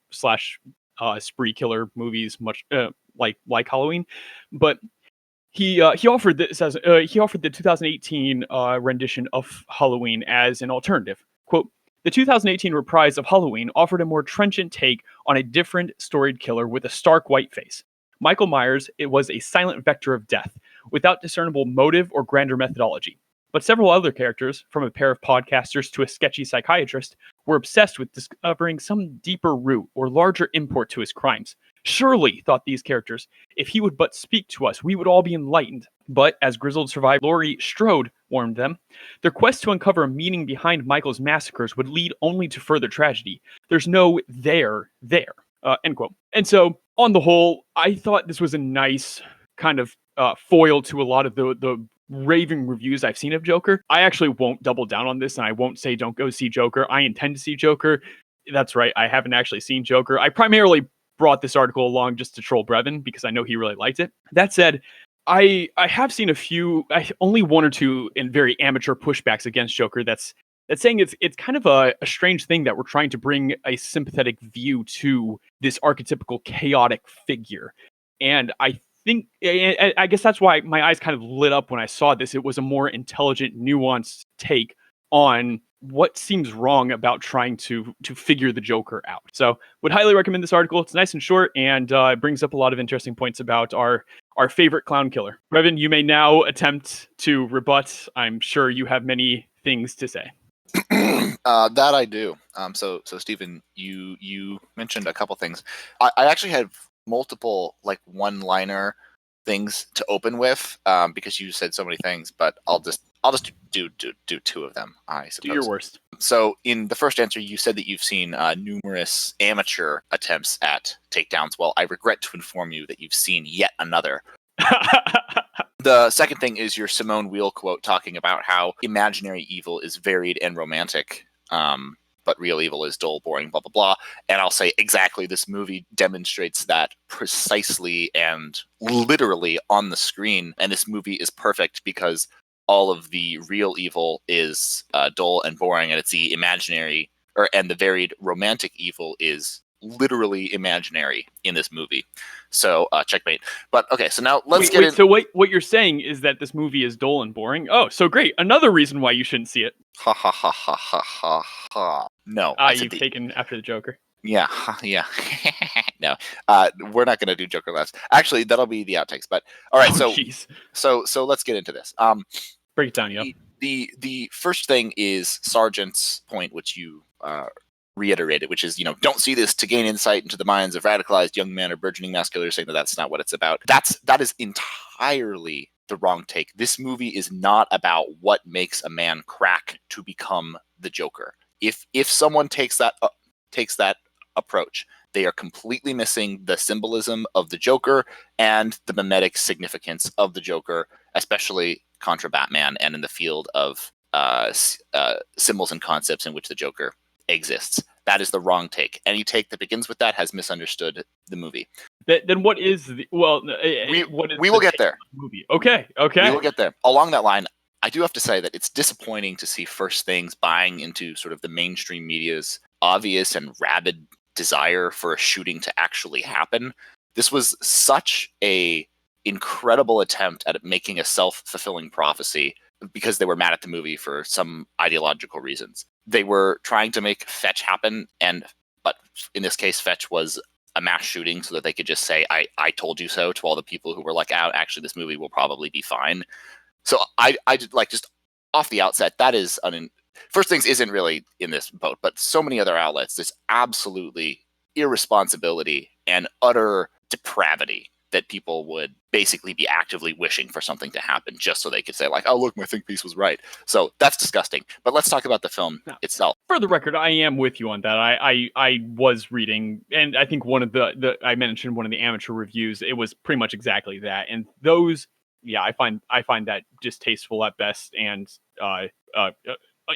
spree killer movies, much like Halloween, but he offered this as he offered the 2018 rendition of Halloween as an alternative. Quote, the 2018 reprise of Halloween offered a more trenchant take on a different storied killer with a stark white face. Michael Myers, it was a silent vector of death, without discernible motive or grander methodology. But several other characters, from a pair of podcasters to a sketchy psychiatrist, were obsessed with discovering some deeper root or larger import to his crimes. Surely, thought these characters, if he would but speak to us, we would all be enlightened. But, as grizzled survivor Laurie Strode warned them, their quest to uncover a meaning behind Michael's massacres would lead only to further tragedy. There's no there. End quote. And so, on the whole, I thought this was a nice kind of foil to a lot of the raving reviews I've seen of Joker. I actually won't double down on this, and I won't say don't go see Joker. I intend to see Joker. That's right, I haven't actually seen Joker. I primarily brought this article along just to troll Brevin because I know he really liked it. That said, I have seen only one or two in very amateur pushbacks against Joker that's saying it's kind of a strange thing that we're trying to bring a sympathetic view to this archetypical chaotic figure. And I guess that's why my eyes kind of lit up when I saw this. It was a more intelligent, nuanced take on what seems wrong about trying to figure the Joker out. So would highly recommend this article. It's nice and short, and it brings up a lot of interesting points about our favorite clown killer. Brevin, you may now attempt to rebut. I'm sure you have many things to say. That I do. So Stephen, you mentioned a couple things. I actually had multiple like one-liner things to open with because you said so many things, but I'll just do two of them, I suppose. Do your worst. So in the first answer, you said that you've seen numerous amateur attempts at takedowns. Well, I regret to inform you that you've seen yet another. The second thing is your Simone Weil quote talking about how imaginary evil is varied and romantic, but real evil is dull, boring, blah, blah, blah. And I'll say exactly, this movie demonstrates that precisely and literally on the screen. And this movie is perfect because all of the real evil is dull and boring, and it's the imaginary and the varied romantic evil is literally imaginary in this movie. So checkmate. But okay, so now let's wait, so what you're saying is that this movie is dull and boring? Oh, so great. Another reason why you shouldn't see it. Ha ha ha ha ha ha ha. No. You've taken after the Joker. Yeah, yeah. No, we're not going to do Joker laughs. Actually, that'll be the outtakes. But all right, so let's get into this. Break it down, yeah. The first thing is Sargent's point, which you reiterated, which is, don't see this to gain insight into the minds of radicalized young men or burgeoning masculinity, saying that that's not what it's about. That is entirely the wrong take. This movie is not about what makes a man crack to become the Joker. If someone takes that approach, they are completely missing the symbolism of the Joker and the mimetic significance of the Joker, especially contra Batman and in the field of symbols and concepts in which the Joker exists. That is the wrong take. Any take that begins with that has misunderstood the movie. Then what is we will get there. Movie? Okay. We will get there. Along that line, I do have to say that it's disappointing to see First Things buying into sort of the mainstream media's obvious and rabid desire for a shooting to actually happen. This was such a incredible attempt at making a self-fulfilling prophecy because they were mad at the movie for some ideological reasons. They were trying to make Fetch happen, but in this case, Fetch was a mass shooting so that they could just say, I told you so to all the people who were like, actually, this movie will probably be fine. So I like, just off the outset, that is First Things isn't really in this boat, but so many other outlets, there's absolutely irresponsibility and utter depravity that people would basically be actively wishing for something to happen just so they could say, like, oh, look, my think piece was right. So that's disgusting. But let's talk about the film itself. For the record, I am with you on that. I was reading, and I think one of I mentioned one of the amateur reviews. It was pretty much exactly that. And those, yeah, I find that distasteful at best and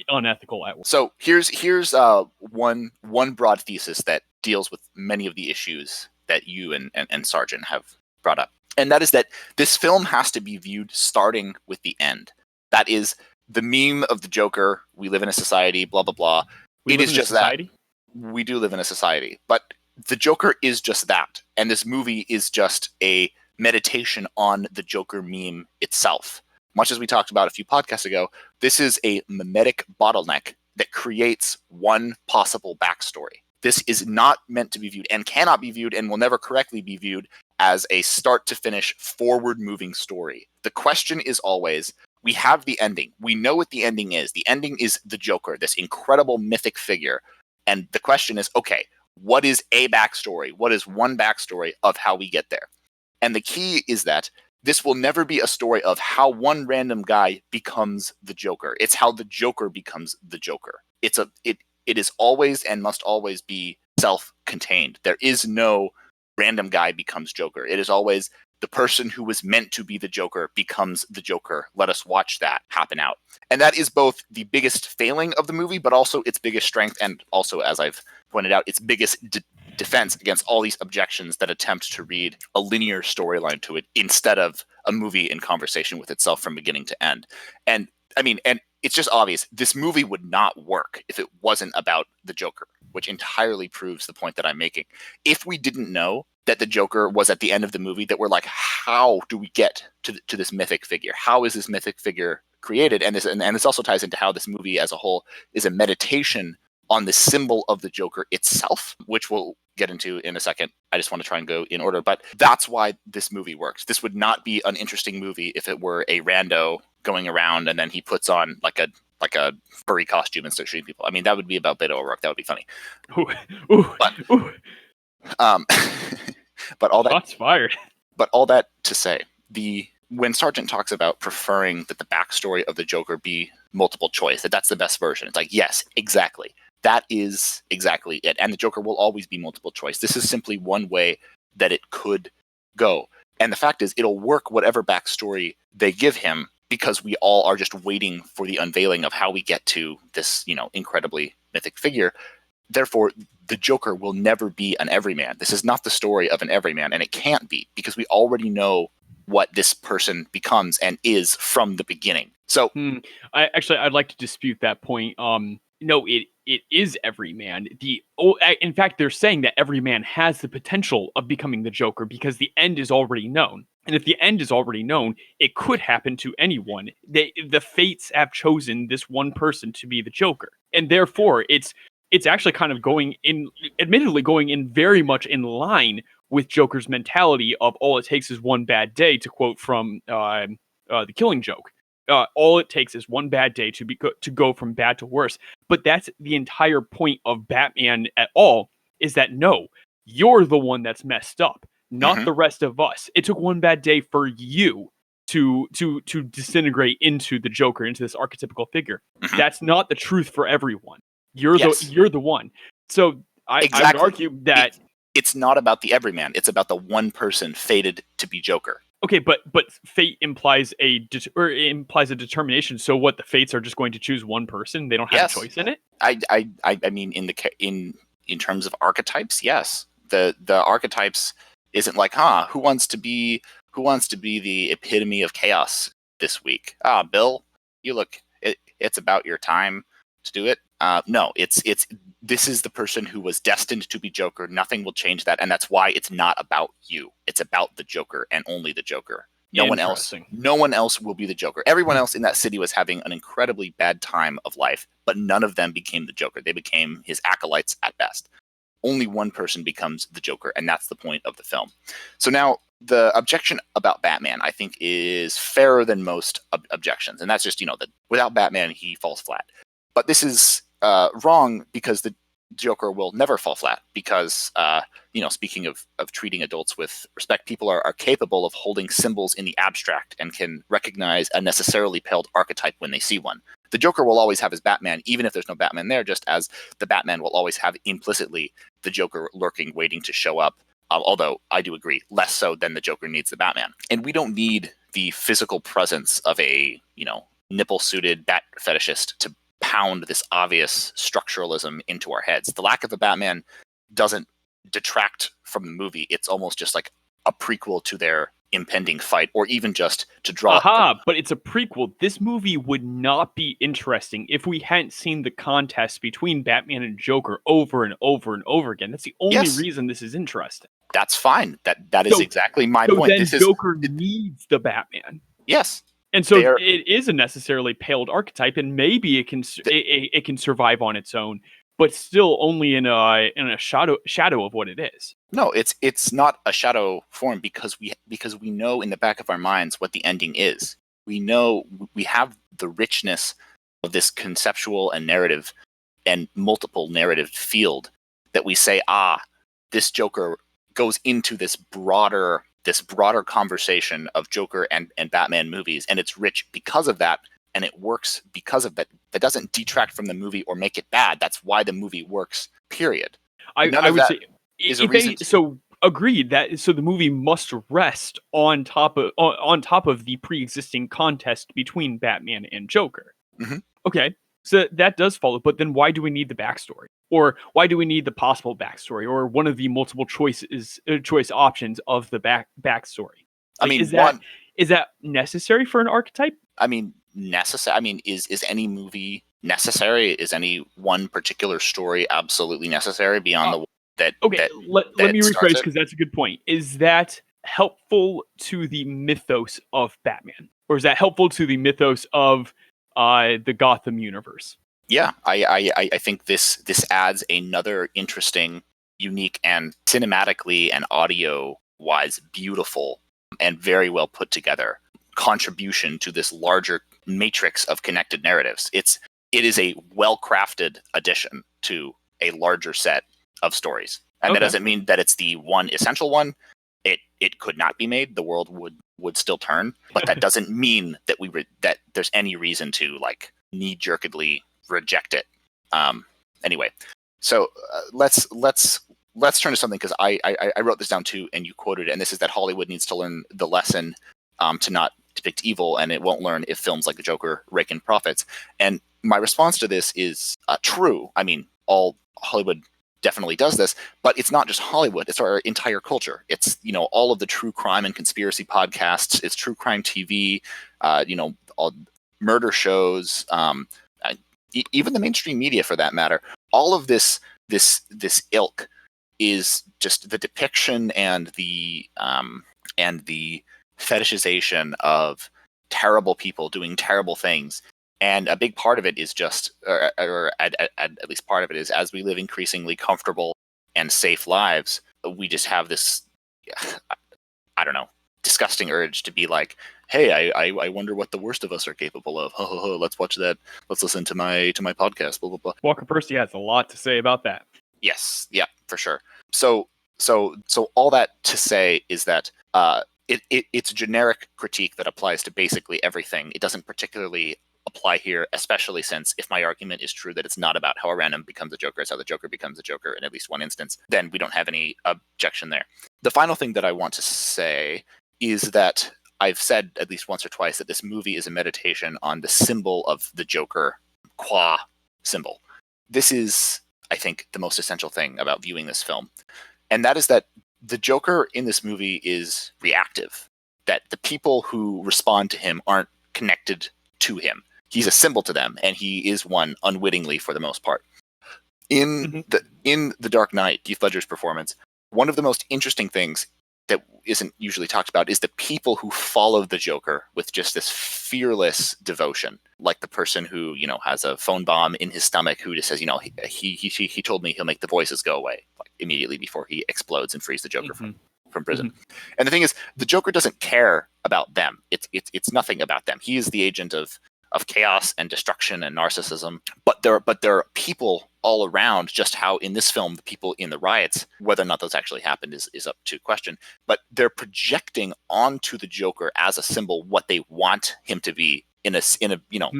unethical at worst. So here's one broad thesis that deals with many of the issues that you and Sargent have brought up. And that is that this film has to be viewed starting with the end. That is the meme of the Joker. We live in a society, blah, blah, blah. It is just that. We do live in a society. But the Joker is just that. And this movie is just a meditation on the Joker meme itself. Much as we talked about a few podcasts ago, this is a mimetic bottleneck that creates one possible backstory. This is not meant to be viewed and cannot be viewed and will never correctly be viewed as a start to finish forward moving story. The question is always, we have the ending. We know what the ending is. The ending is the Joker, this incredible mythic figure. And the question is, okay, what is a backstory? What is one backstory of how we get there? And the key is that this will never be a story of how one random guy becomes the Joker. It's how the Joker becomes the Joker. It is always and must always be self-contained. There is no random guy becomes Joker. It is always the person who was meant to be the Joker becomes the Joker. Let us watch that happen out. And that is both the biggest failing of the movie, but also its biggest strength, and also, as I've pointed out, its biggest defense against all these objections that attempt to read a linear storyline to it instead of a movie in conversation with itself from beginning to end. And I mean, and it's just obvious, this movie would not work if it wasn't about the Joker, which entirely proves the point that I'm making. If we didn't know that the Joker was at the end of the movie, that we're like, how do we get to this mythic figure? How is this mythic figure created? And this also ties into how this movie as a whole is a meditation on the symbol of the Joker itself, which we'll get into in a second. I just want to try and go in order, but that's why this movie works. This would not be an interesting movie if it were a rando going around and then he puts on like a furry costume and starts shooting people. I mean, that would be about Beto O'Rourke. That would be funny. But all that, shots fired. But all that to say, when Sargent talks about preferring that the backstory of the Joker be multiple choice, that's the best version. It's like, yes, exactly. That is exactly it. And the Joker will always be multiple choice. This is simply one way that it could go. And the fact is, it'll work whatever backstory they give him, because we all are just waiting for the unveiling of how we get to this, incredibly mythic figure. Therefore, the Joker will never be an everyman. This is not the story of an everyman, and it can't be, because we already know what this person becomes and is from the beginning. So, I'd like to dispute that point. No, it is every man. In fact, they're saying that every man has the potential of becoming the Joker because the end is already known. And if the end is already known, it could happen to anyone. The fates have chosen this one person to be the Joker, and therefore it's actually kind of admittedly going in very much in line with Joker's mentality of all it takes is one bad day, to quote from The Killing Joke. All it takes is one bad day to go from bad to worse. But that's the entire point of Batman at all, is that no, you're the one that's messed up, not the rest of us. It took one bad day for you to disintegrate into the Joker, into this archetypical figure. That's not the truth for everyone. You're the one. So I would argue that it's not about the everyman. It's about the one person fated to be Joker. Okay, but fate implies a determination. So what? The fates are just going to choose one person. They don't have a choice in it. I mean, in terms of archetypes, yes. The archetypes isn't like, who wants to be the epitome of chaos this week? Bill, you look. It's about your time to do it. No, this is the person who was destined to be Joker. Nothing will change that, and that's why it's not about you. It's about the Joker and only the Joker. No one else will be the Joker. Everyone else in that city was having an incredibly bad time of life, but none of them became the Joker. They became his acolytes at best. Only one person becomes the Joker, and that's the point of the film. So now the objection about Batman, I think, is fairer than most objections, and that's just, that without Batman, he falls flat. But this is wrong because the Joker will never fall flat because, speaking of treating adults with respect, people are capable of holding symbols in the abstract and can recognize a necessarily paled archetype when they see one. The Joker will always have his Batman, even if there's no Batman there, just as the Batman will always have implicitly the Joker lurking, waiting to show up. Although I do agree, less so than the Joker needs the Batman. And we don't need the physical presence of a, nipple-suited bat fetishist to pound this obvious structuralism into our heads. The lack of a Batman doesn't detract from the movie. It's almost just like a prequel to their impending fight, or even just to draw. But it's a prequel. This movie would not be interesting if we hadn't seen the contest between Batman and Joker over and over and over again. That's the only reason this is interesting. That's fine. That is exactly my point. Then Joker needs the Batman. Yes. And so it is a necessarily paled archetype, and maybe it can survive on its own, but still only in a shadow of what it is. No, it's not a shadow form because we know in the back of our minds what the ending is. We know we have the richness of this conceptual and narrative and multiple narrative field that we say, this Joker goes into this broader conversation of Joker and Batman movies, and it's rich because of that, and it works because of that. That doesn't detract from the movie or make it bad. That's why the movie works, period. I would say agreed that so the movie must rest on top of the pre-existing contest between Batman and Joker. Mm-hmm. Okay, so that does follow, but then why do we need the backstory? Or why do we need the possible backstory, or one of the multiple choice options of the backstory? I mean, is that necessary for an archetype? I mean, necessary. I mean, is any movie necessary? Is any one particular story absolutely necessary beyond the one that? Okay, let me rephrase because that's a good point. Is that helpful to the mythos of Batman, or is that helpful to the mythos of the Gotham universe? Yeah, I think this adds another interesting, unique, and cinematically and audio-wise beautiful and very well put together contribution to this larger matrix of connected narratives. It is a well-crafted addition to a larger set of stories. And that doesn't mean that it's the one essential one. It could not be made. The world would still turn. But that doesn't mean that that there's any reason to knee-jerkedly reject it. Anyway, so let's turn to something, because I wrote this down too, and you quoted it, and this is that Hollywood needs to learn the lesson to not depict evil, and it won't learn if films like The Joker rake in profits. And my response to this is true. I mean, all Hollywood definitely does this, but it's not just Hollywood. It's our entire culture. It's, all of the true crime and conspiracy podcasts. It's true crime TV, all murder shows, even the mainstream media for that matter, all of this ilk is just the depiction and the fetishization of terrible people doing terrible things. And a big part of it is just, or at least part of it is, as we live increasingly comfortable and safe lives, we just have this, I don't know, disgusting urge to be like, hey, I wonder what the worst of us are capable of. Let's watch that. Let's listen to my podcast. Blah blah blah. Walker Percy has a lot to say about that. Yes, yeah, for sure. So all that to say is that it's a generic critique that applies to basically everything. It doesn't particularly apply here, especially since if my argument is true that it's not about how a random becomes a Joker, it's how the Joker becomes a Joker in at least one instance, then we don't have any objection there. The final thing that I want to say is that I've said at least once or twice that this movie is a meditation on the symbol of the Joker, qua symbol. This is, I think, the most essential thing about viewing this film. And that is that the Joker in this movie is reactive, that the people who respond to him aren't connected to him. He's a symbol to them, and he is one unwittingly for the most part. In the Dark Knight, Heath Ledger's performance, one of the most interesting things that isn't usually talked about is the people who follow the Joker with just this fearless devotion, like the person who, you know, has a phone bomb in his stomach, who just says, you know, he told me he'll make the voices go away, like immediately before he explodes and frees the Joker from prison. And the thing is, the Joker doesn't care about them. It's nothing about them. He is the agent of chaos and destruction and narcissism. But there are people all around, just how in this film, the people in the riots, whether or not those actually happened is up to question. But they're projecting onto the Joker as a symbol what they want him to be in a you know,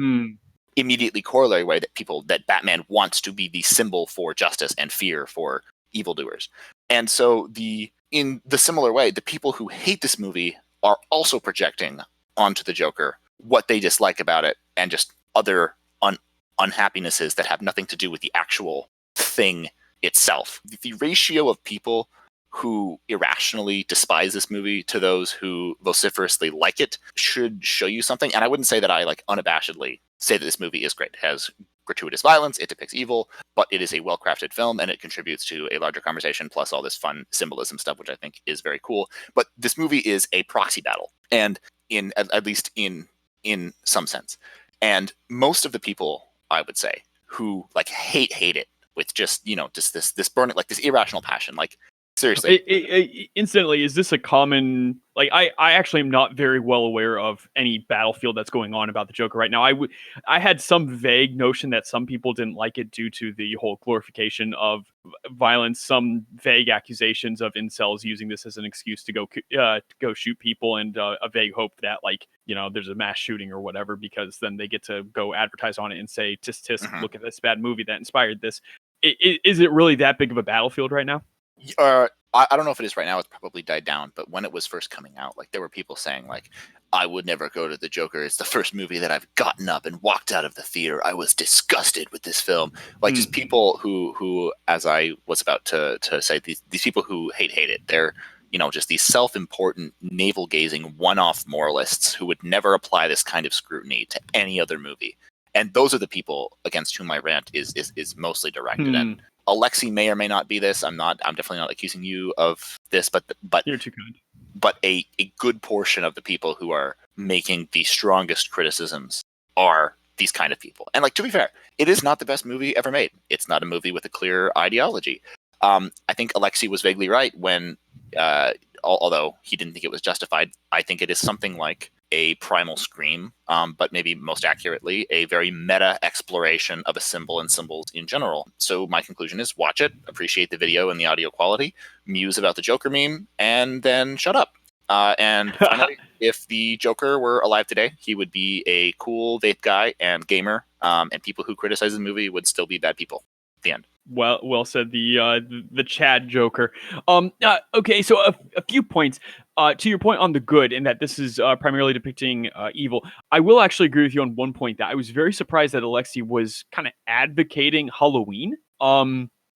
immediately corollary way, that Batman wants to be the symbol for justice and fear for evildoers. And so in the similar way, the people who hate this movie are also projecting onto the Joker what they dislike about it, and just other unhappinesses that have nothing to do with the actual thing itself. The ratio of people who irrationally despise this movie to those who vociferously like it should show you something. And I wouldn't say that I like unabashedly say that this movie is great. It has gratuitous violence, it depicts evil, but it is a well-crafted film and it contributes to a larger conversation, plus all this fun symbolism stuff, which I think is very cool. But this movie is a proxy battle, and at least in some sense. And most of the people, I would say, who like hate it with just, you know, just this burning, like this irrational passion, like seriously. Instantly, is this a common, like, I actually am not very well aware of any battlefield that's going on about the Joker right now. I had some vague notion that some people didn't like it due to the whole glorification of violence, some vague accusations of incels using this as an excuse to go shoot people, and a vague hope that, like, you know, there's a mass shooting or whatever, because then they get to go advertise on it and say, tisk tisk, look at this bad movie that inspired this. Is it really that big of a battlefield right now? I don't know if it is right now. It's probably died down. But when it was first coming out, like, there were people saying, like, I would never go to the Joker. It's the first movie that I've gotten up and walked out of the theater. I was disgusted with this film. Like, just people who, as I was about to say, these people who hate it. They're, you know, just these self-important, navel-gazing, one-off moralists who would never apply this kind of scrutiny to any other movie. And those are the people against whom my rant is mostly directed. And Alexi may or may not be this. I'm definitely not accusing you of this, but you're too kind. But a good portion of the people who are making the strongest criticisms are these kind of people. And, like, to be fair, it is not the best movie ever made. It's not a movie with a clear ideology. I think Alexi was vaguely right when, although he didn't think it was justified, I think it is something like a primal scream, but maybe most accurately, a very meta exploration of a symbol and symbols in general. So my conclusion is watch it, appreciate the video and the audio quality, muse about the Joker meme, and then shut up. And finally, if the Joker were alive today, he would be a cool vape guy and gamer, and people who criticize the movie would still be bad people. The end. Well said, the Chad Joker. Okay, so a few points. To your point on the good, in that this is primarily depicting evil, I will actually agree with you on one point, that I was very surprised that Alexi was kind of advocating Halloween,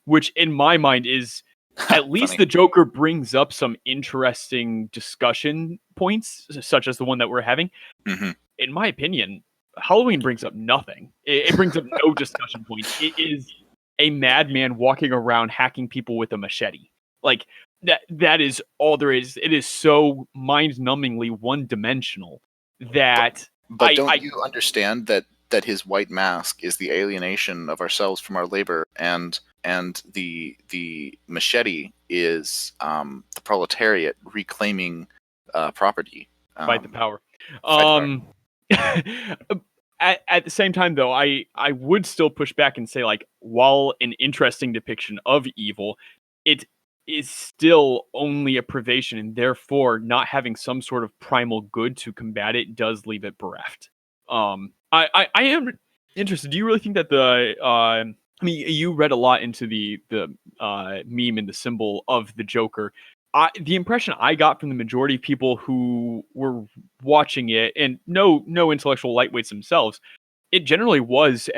which in my mind is at least the Joker brings up some interesting discussion points, such as the one that we're having. In my opinion, Halloween brings up nothing. It brings up no discussion points. It is a madman walking around hacking people with a machete. Like that is all there is. It is so mind-numbingly one-dimensional that But don't you understand that his white mask is the alienation of ourselves from our labor, and the machete is the proletariat reclaiming property. fight the power. Fight the power. At the same time, though, I would still push back and say, like, while an interesting depiction of evil, it is still only a privation, and therefore not having some sort of primal good to combat it does leave it bereft. I am interested. Do you really think that I mean, you read a lot into the meme and the symbol of the Joker. The impression I got from the majority of people who were watching it, and no intellectual lightweights themselves, it generally was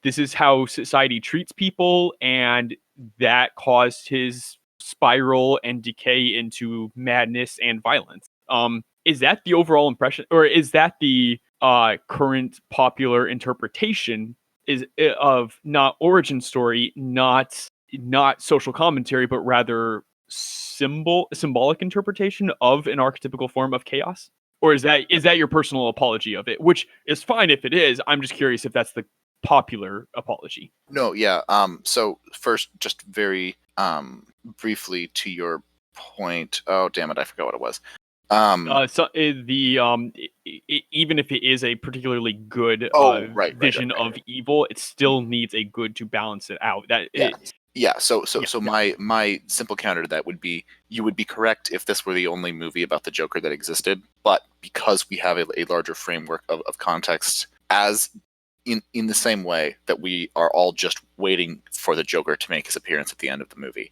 this is how society treats people, and that caused his spiral and decay into madness and violence. Is that the overall impression, or is that the current popular interpretation of not origin story, not social commentary, but rather symbolic interpretation of an archetypical form of chaos? Or is that your personal apology of it? Which is fine if it is. I'm just curious if that's the popular apology. No, yeah. So first, just very briefly to your point. Oh, damn it! I forgot what it was. Even if it is a particularly good Right, vision of evil, it still needs a good to balance it out. So my simple counter to that would be, you would be correct if this were the only movie about the Joker that existed, but because we have a larger framework of context, as in the same way that we are all just waiting for the Joker to make his appearance at the end of the movie.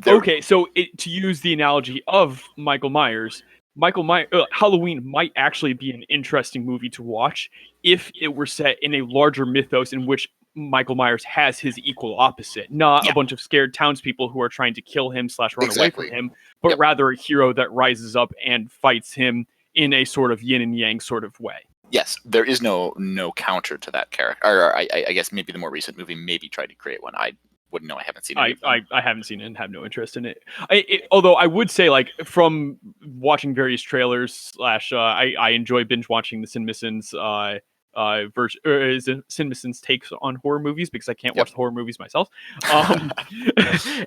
Okay, so to use the analogy of Michael Myers, Halloween might actually be an interesting movie to watch if it were set in a larger mythos in which Michael Myers has his equal opposite, not a bunch of scared townspeople who are trying to kill him / run away from him, but rather a hero that rises up and fights him in a sort of yin and yang sort of way. Yes, there is no counter to that character. Or I guess maybe the more recent movie maybe tried to create one. I wouldn't know. I haven't seen it. I haven't seen it and have no interest in it. Although I would say, like, from watching various trailers / I enjoy binge watching the CinemaSins CinemaSins takes on horror movies because I can't watch the horror movies myself.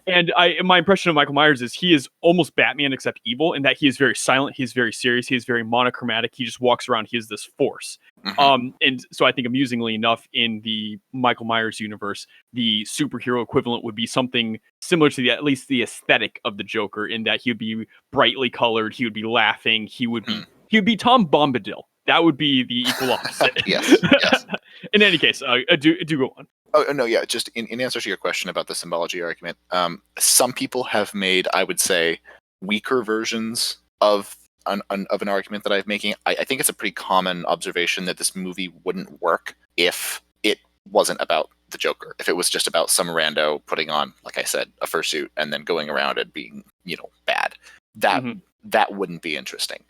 And my impression of Michael Myers is he is almost Batman except evil, in that he is very silent, he's very serious, he is very monochromatic. He just walks around. He is this force. And so I think, amusingly enough, in the Michael Myers universe, the superhero equivalent would be something similar to at least the aesthetic of the Joker, in that he would be brightly colored, he would be laughing, he would be Tom Bombadil. That would be the equal opposite. Yes. In any case, do go on. Oh, no, yeah. Just in answer to your question about the symbology argument, some people have made, I would say, weaker versions of an argument that I'm making. I think it's a pretty common observation that this movie wouldn't work if it wasn't about the Joker. If it was just about some rando putting on, like I said, a fursuit and then going around and being, bad, that wouldn't be interesting.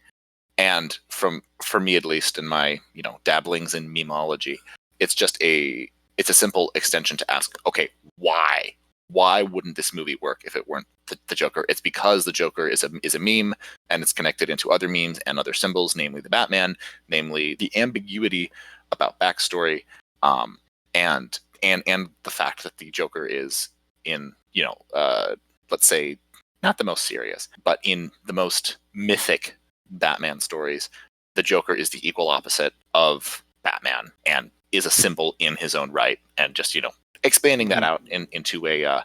And for me, at least, in my dabblings in memeology, it's a simple extension to ask, okay, why wouldn't this movie work if it weren't the Joker? It's because the Joker is a meme, and it's connected into other memes and other symbols, namely the Batman, namely the ambiguity about backstory, and the fact that the Joker is in let's say not the most serious, but in the most mythic Batman stories, the Joker is the equal opposite of Batman and is a symbol in his own right, and just expanding that out into a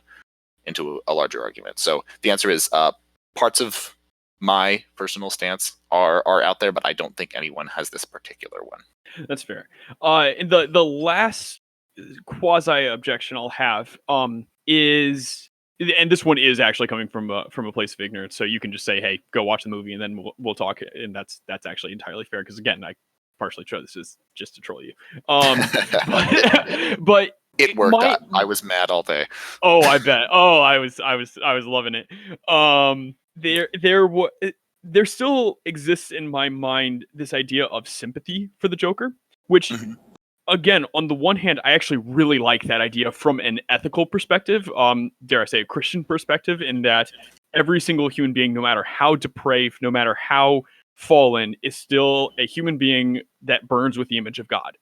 larger argument. So the answer is, parts of my personal stance are out there, but I don't think anyone has this particular one. That's fair. And the last quasi objection I'll have is, and this one is actually coming from a place of ignorance, so you can just say, hey, go watch the movie and then we'll talk, and that's actually entirely fair, because again, I partially chose this is just to troll you. But it worked out. I was mad all day. Oh, I bet. Oh, I was loving it. There still exists in my mind this idea of sympathy for the Joker. which, Mhm. again, on the one hand, I actually really like that idea from an ethical perspective, dare I say a Christian perspective, in that every single human being, no matter how depraved, no matter how fallen, is still a human being that burns with the image of God.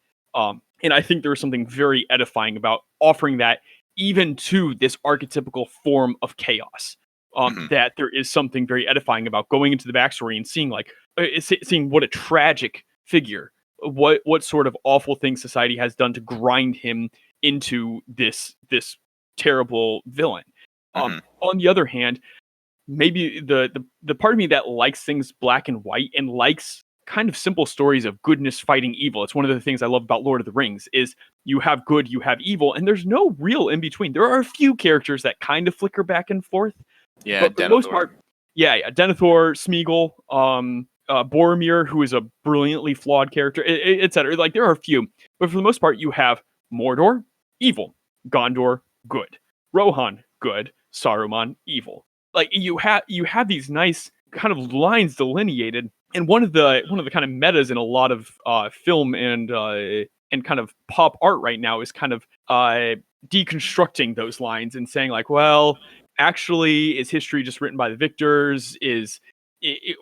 And I think there is something very edifying about offering that even to this archetypical form of chaos. Mhm. That there is something very edifying about going into the backstory and seeing seeing what a tragic figure, what sort of awful thing society has done to grind him into this terrible villain. Mhm. On the other hand, maybe the part of me that likes things black and white and likes kind of simple stories of goodness fighting evil. It's one of the things I love about Lord of the Rings is you have good, you have evil, and there's no real in between. There are a few characters that kind of flicker back and forth, Yeah, but for the most Denethor. part, yeah, Denethor, Smeagol, Boromir, who is a brilliantly flawed character, etc. Like there are a few, but for the most part, you have Mordor, evil; Gondor, good; Rohan, good; Saruman, evil. Like you have these nice kind of lines delineated, and one of the kind of metas in a lot of film and kind of pop art right now is kind of deconstructing those lines and saying like, well, actually, is history just written by the victors?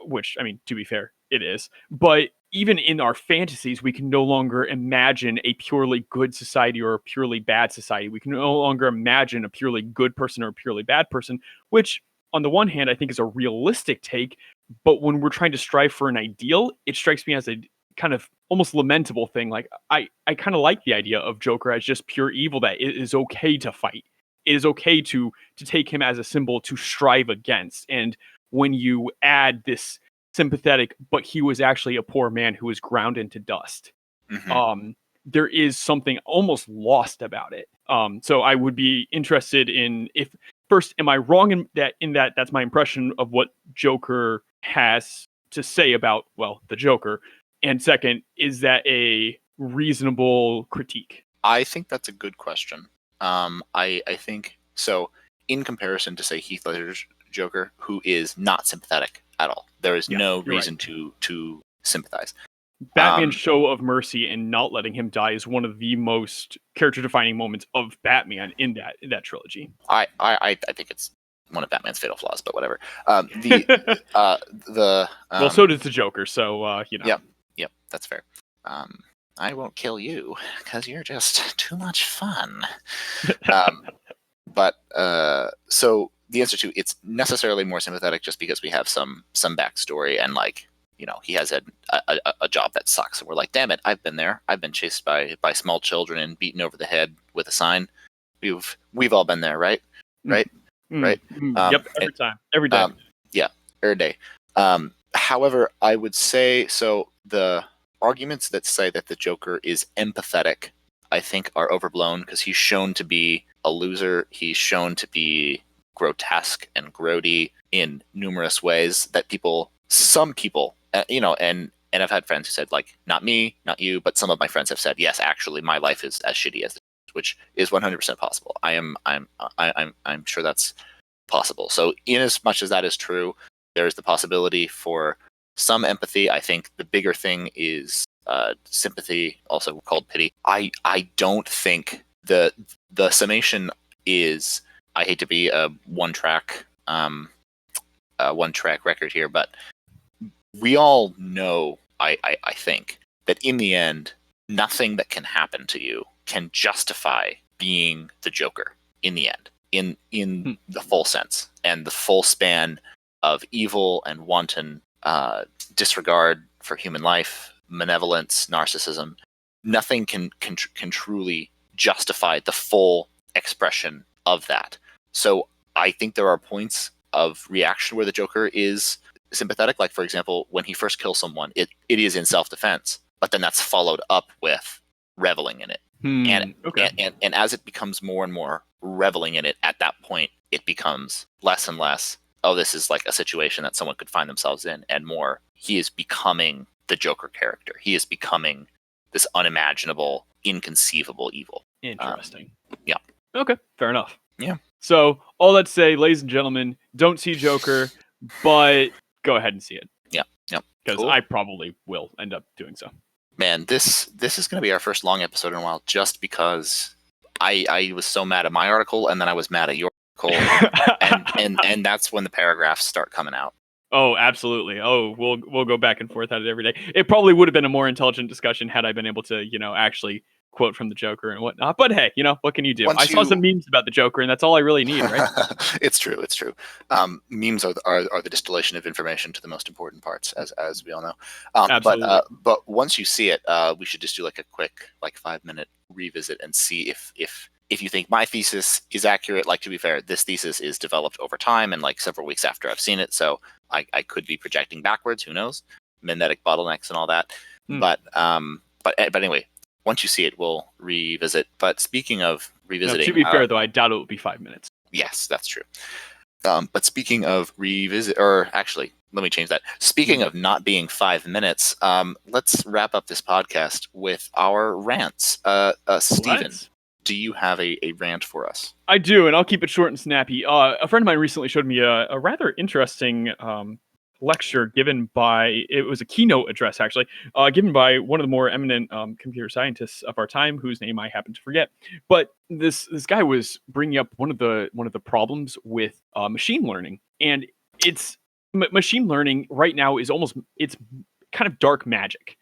Which, I mean, to be fair, it is. But even in our fantasies, we can no longer imagine a purely good society or a purely bad society. We can no longer imagine a purely good person or a purely bad person, which, on the one hand, I think is a realistic take. But when we're trying to strive for an ideal, it strikes me as a kind of almost lamentable thing. Like, I kind of like the idea of Joker as just pure evil, that it is okay to fight. It is okay to take him as a symbol to strive against. And when you add this sympathetic, but he was actually a poor man who was ground into dust, Mhm. um, there is something almost lost about it. So I would be interested in, if first, am I wrong in that that's my impression of what Joker has to say about, well, the Joker, and second, is that a reasonable critique? I think that's a good question. I think so. In comparison to say Heath Ledger's Joker, who is not sympathetic at all, there is Yeah, no you're right. reason to sympathize. Batman's Um, show of mercy and not letting him die is one of the most character-defining moments of Batman in that trilogy. I think it's one of Batman's fatal flaws, but whatever. The the Well, so does the Joker, so yeah, yep, that's fair. Um, I won't kill you because you're just too much fun. Um, but so the answer to it's necessarily more sympathetic just because we have some backstory and like he has had a job that sucks and we're like, damn it, I've been there. I've been chased by small children and beaten over the head with a sign. We've all been there, right? Mm, Right? Right? yep, And, every time, every day. yeah, every day. However, I would say so. The arguments that say that the Joker is empathetic, I think, are overblown because he's shown to be a loser. He's shown to be grotesque and grody in numerous ways that some people, and I've had friends who said like, not me, not you, but some of my friends have said, yes, actually, my life is as shitty as this, which is 100% possible. I'm sure that's possible. So, in as much as that is true, there is the possibility for some empathy. I think the bigger thing is sympathy, also called pity. I don't think the summation is. I hate to be a one track record here, but we all know. I think that in the end, nothing that can happen to you can justify being the Joker. In the end, in the full sense and the full span of evil and wanton disregard for human life, malevolence, narcissism, nothing can truly justify the full expression of that. So I think there are points of reaction where the Joker is sympathetic. Like, for example, when he first kills someone, it is in self-defense, but then that's followed up with reveling in it. Okay. And as it becomes more and more reveling in it, at that point, it becomes less and less, oh, this is like a situation that someone could find themselves in, and more, he is becoming the Joker character. He is becoming this unimaginable, inconceivable evil. Interesting. Yeah. Okay, fair enough. Yeah. So, all that to say, ladies and gentlemen, don't see Joker, but go ahead and see it. Yeah. Because Cool. I probably will end up doing so. Man, this is going to be our first long episode in a while, just because I was so mad at my article, and then I was mad at your article, and that's when the paragraphs start coming out. Oh, absolutely. Oh, we'll go back and forth at it every day. It probably would have been a more intelligent discussion had I been able to, actually quote from the Joker and whatnot. But hey, what can you do? I saw some memes about the Joker, and that's all I really need, right? It's true. Memes are the distillation of information to the most important parts, as we all know. Absolutely. But once you see it, we should just do like a quick 5-minute revisit and see if you think my thesis is accurate. Like, to be fair, this thesis is developed over time and like several weeks after I've seen it, so I could be projecting backwards. Who knows? Magnetic bottlenecks and all that. But anyway, once you see it, we'll revisit. But speaking of revisiting, now, to be fair, though, I doubt it will be 5 minutes. Yes, that's true. But speaking of revisit, or actually, let me change that. Speaking of not being 5 minutes, let's wrap up this podcast with our rants. Stephen, do you have a rant for us? I do, and I'll keep it short and snappy. A friend of mine recently showed me a rather interesting lecture given by, it was a keynote address actually, given by one of the more eminent computer scientists of our time, whose name I happen to forget. But this guy was bringing up one of the problems with machine learning, and it's machine learning right now is it's kind of dark magic.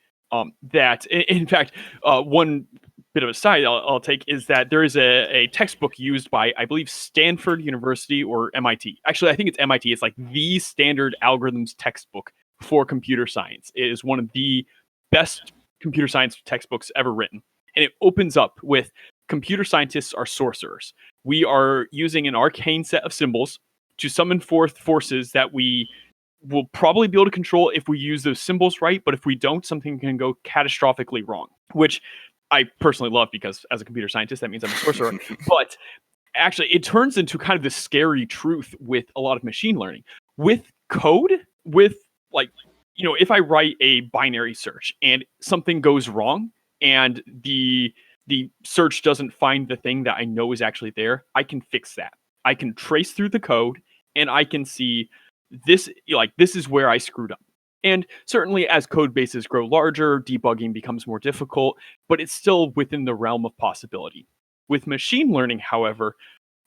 That in fact, one bit of a side I'll take is that there is a textbook used by, I believe, Stanford University or MIT. Actually, I think it's MIT. It's like the standard algorithms textbook for computer science. It is one of the best computer science textbooks ever written. And it opens up with computer scientists are sorcerers. We are using an arcane set of symbols to summon forth forces that we will probably be able to control if we use those symbols right. But if we don't, something can go catastrophically wrong, which I personally love, because as a computer scientist, that means I'm a sorcerer. But actually, it turns into kind of this scary truth with a lot of machine learning. With code, with if I write a binary search and something goes wrong and the search doesn't find the thing that I know is actually there, I can fix that. I can trace through the code and I can see this is where I screwed up. And certainly as code bases grow larger, debugging becomes more difficult, but it's still within the realm of possibility. With machine learning, however,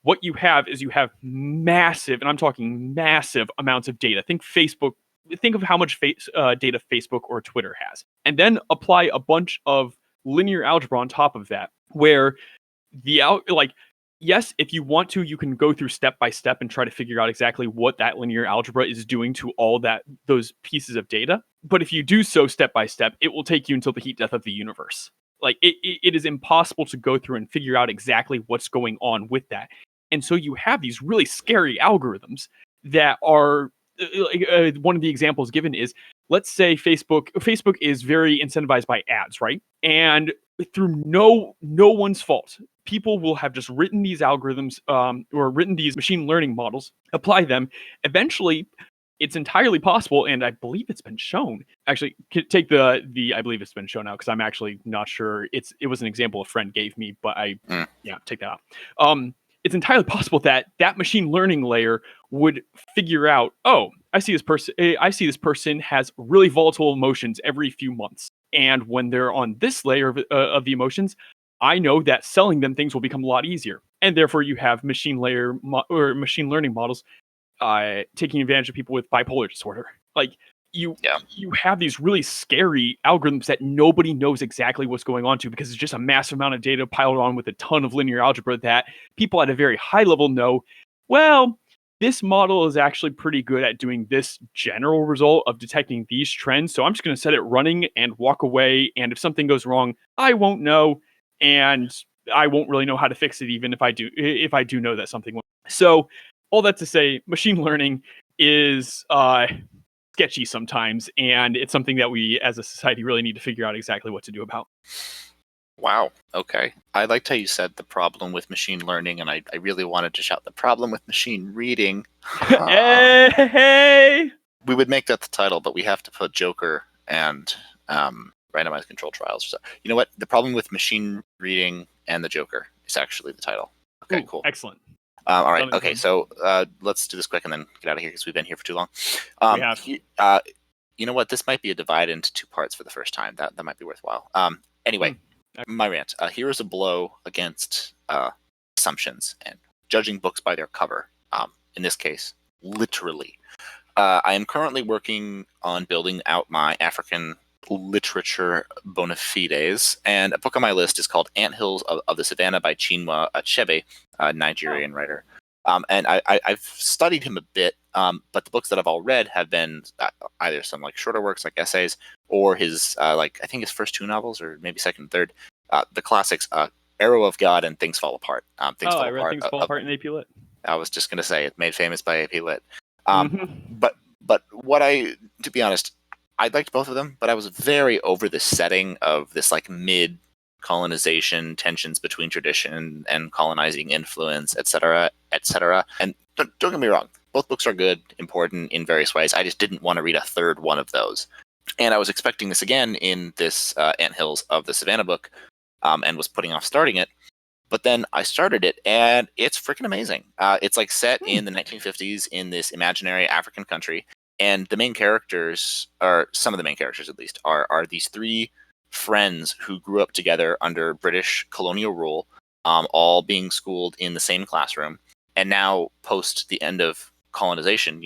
what you have is massive, and I'm talking massive amounts of data. Think of how much data Facebook or Twitter has. And then apply a bunch of linear algebra on top of that, where yes, if you want to, you can go through step by step and try to figure out exactly what that linear algebra is doing to all those pieces of data. But if you do so step by step, it will take you until the heat death of the universe. It is impossible to go through and figure out exactly what's going on with that. And so you have these really scary algorithms that are, one of the examples given is, let's say Facebook is very incentivized by ads, right? And through no one's fault, people will have just written these algorithms or written these machine learning models, apply them. Eventually, it's entirely possible, and I believe it's been shown. Actually, take the I believe it's been shown now, because I'm actually not sure. It was an example a friend gave me, but take that out. It's entirely possible that machine learning layer would figure out, oh, I see this person has really volatile emotions every few months. And when they're on this layer of the emotions, I know that selling them things will become a lot easier. And therefore you have machine learning models taking advantage of people with bipolar disorder. You have these really scary algorithms that nobody knows exactly what's going on to, because it's just a massive amount of data piled on with a ton of linear algebra that people at a very high level know, well, this model is actually pretty good at doing this general result of detecting these trends. So I'm just going to set it running and walk away. And if something goes wrong, I won't know. And I won't really know how to fix it, even if I do know that something went. So all that to say, machine learning is sketchy sometimes, and it's something that we as a society really need to figure out exactly what to do about. Wow. Okay. I liked how you said the problem with machine learning, and I really wanted to shout the problem with machine reading. Hey! We would make that the title, but we have to put Joker and randomized control trials. So, you know what? The problem with machine reading and the Joker is actually the title. Okay, cool. Excellent. All right. Okay, so let's do this quick and then get out of here, because we've been here for too long. We have. you know what? This might be a divide into two parts for the first time. That might be worthwhile. Anyway, my rant. Here is a blow against assumptions and judging books by their cover. In this case, literally. I am currently working on building out my African literature bona fides, and a book on my list is called Anthills of the Savannah by Chinua Achebe, a Nigerian writer. And I've studied him a bit, but the books that I've all read have been either some like shorter works like essays, or his I think his first two novels, or maybe second and third, the classics, Arrow of God and Things Fall Apart. I read Things Fall Apart in AP Lit. I was just going to say, it made famous by AP Lit. But what to be honest, I liked both of them, but I was very over the setting of this like mid-colonization tensions between tradition and colonizing influence, etc., etc. And don't get me wrong, both books are good, important in various ways. I just didn't want to read a third one of those. And I was expecting this again in this Anthills of the Savannah book, and was putting off starting it. But then I started it, and it's freaking amazing. It's like set in the 1950s in this imaginary African country. And the main characters, or some of the main characters at least, are these three friends who grew up together under British colonial rule, all being schooled in the same classroom. And now, post the end of colonization,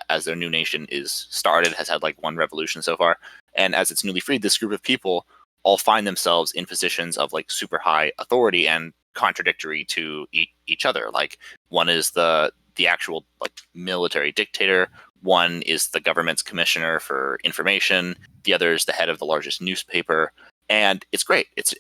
as their new nation is started, has had like one revolution so far. And as it's newly freed, this group of people all find themselves in positions of like super high authority and contradictory to each other. Like one is the actual like military dictator. One is the government's commissioner for information. The other is the head of the largest newspaper. And it's great. It's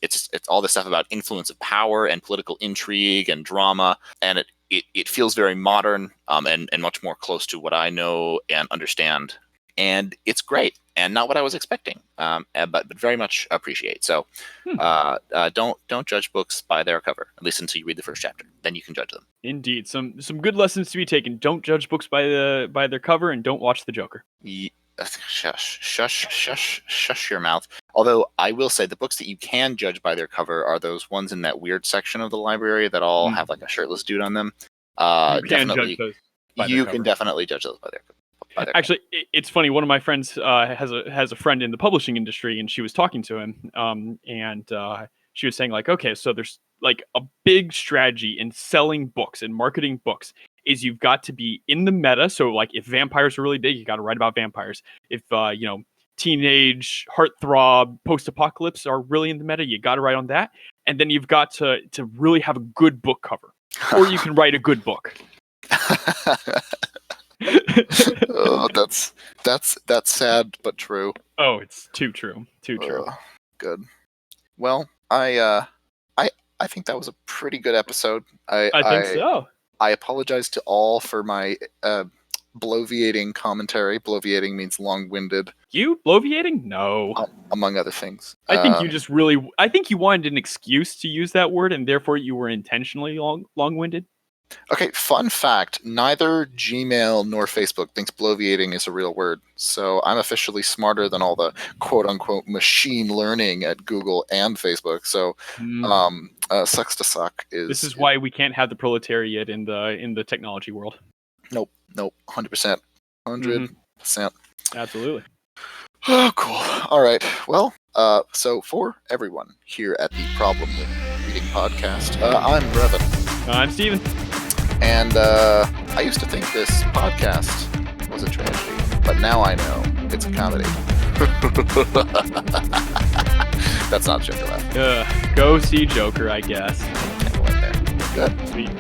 all this stuff about influence of power and political intrigue and drama. And it feels very modern, and much more close to what I know and understand. And it's great, and not what I was expecting, but very much appreciate. So don't judge books by their cover, at least until you read the first chapter. Then you can judge them. Indeed, some good lessons to be taken. Don't judge books by their cover, and don't watch The Joker. Shush your mouth. Although I will say the books that you can judge by their cover are those ones in that weird section of the library that all have like a shirtless dude on them. You can judge those by their cover. Can definitely judge those by their cover. Actually, it's funny. One of my friends has a friend in the publishing industry, and she was talking to him, and she was saying like, okay, so there's like a big strategy in selling books and marketing books is you've got to be in the meta. So like if vampires are really big, you got to write about vampires. If teenage heartthrob post-apocalypse are really in the meta, you got to write on that. And then you've got to really have a good book cover, or you can write a good book. Oh, that's sad but true. Oh, it's too true. Good. Well, I think that was a pretty good episode. I think so. I apologize to all for my bloviating commentary. Bloviating means long-winded. You bloviating? No. Among other things. I think I think you wanted an excuse to use that word, and therefore you were intentionally long-winded. Okay, fun fact, neither Gmail nor Facebook thinks bloviating is a real word, so I'm officially smarter than all the quote-unquote machine learning at Google and Facebook, so sucks to suck. This is why we can't have the proletariat in the technology world. Nope, 100%. 100%. Absolutely. Oh, cool. All right, well, so for everyone here at the Problem with Reading podcast, I'm Brevin. I'm Stephen. And I used to think this podcast was a tragedy, but now I know it's a comedy. That's not Joker laugh. Go see Joker, I guess. Can't go in there. Good. Sweet.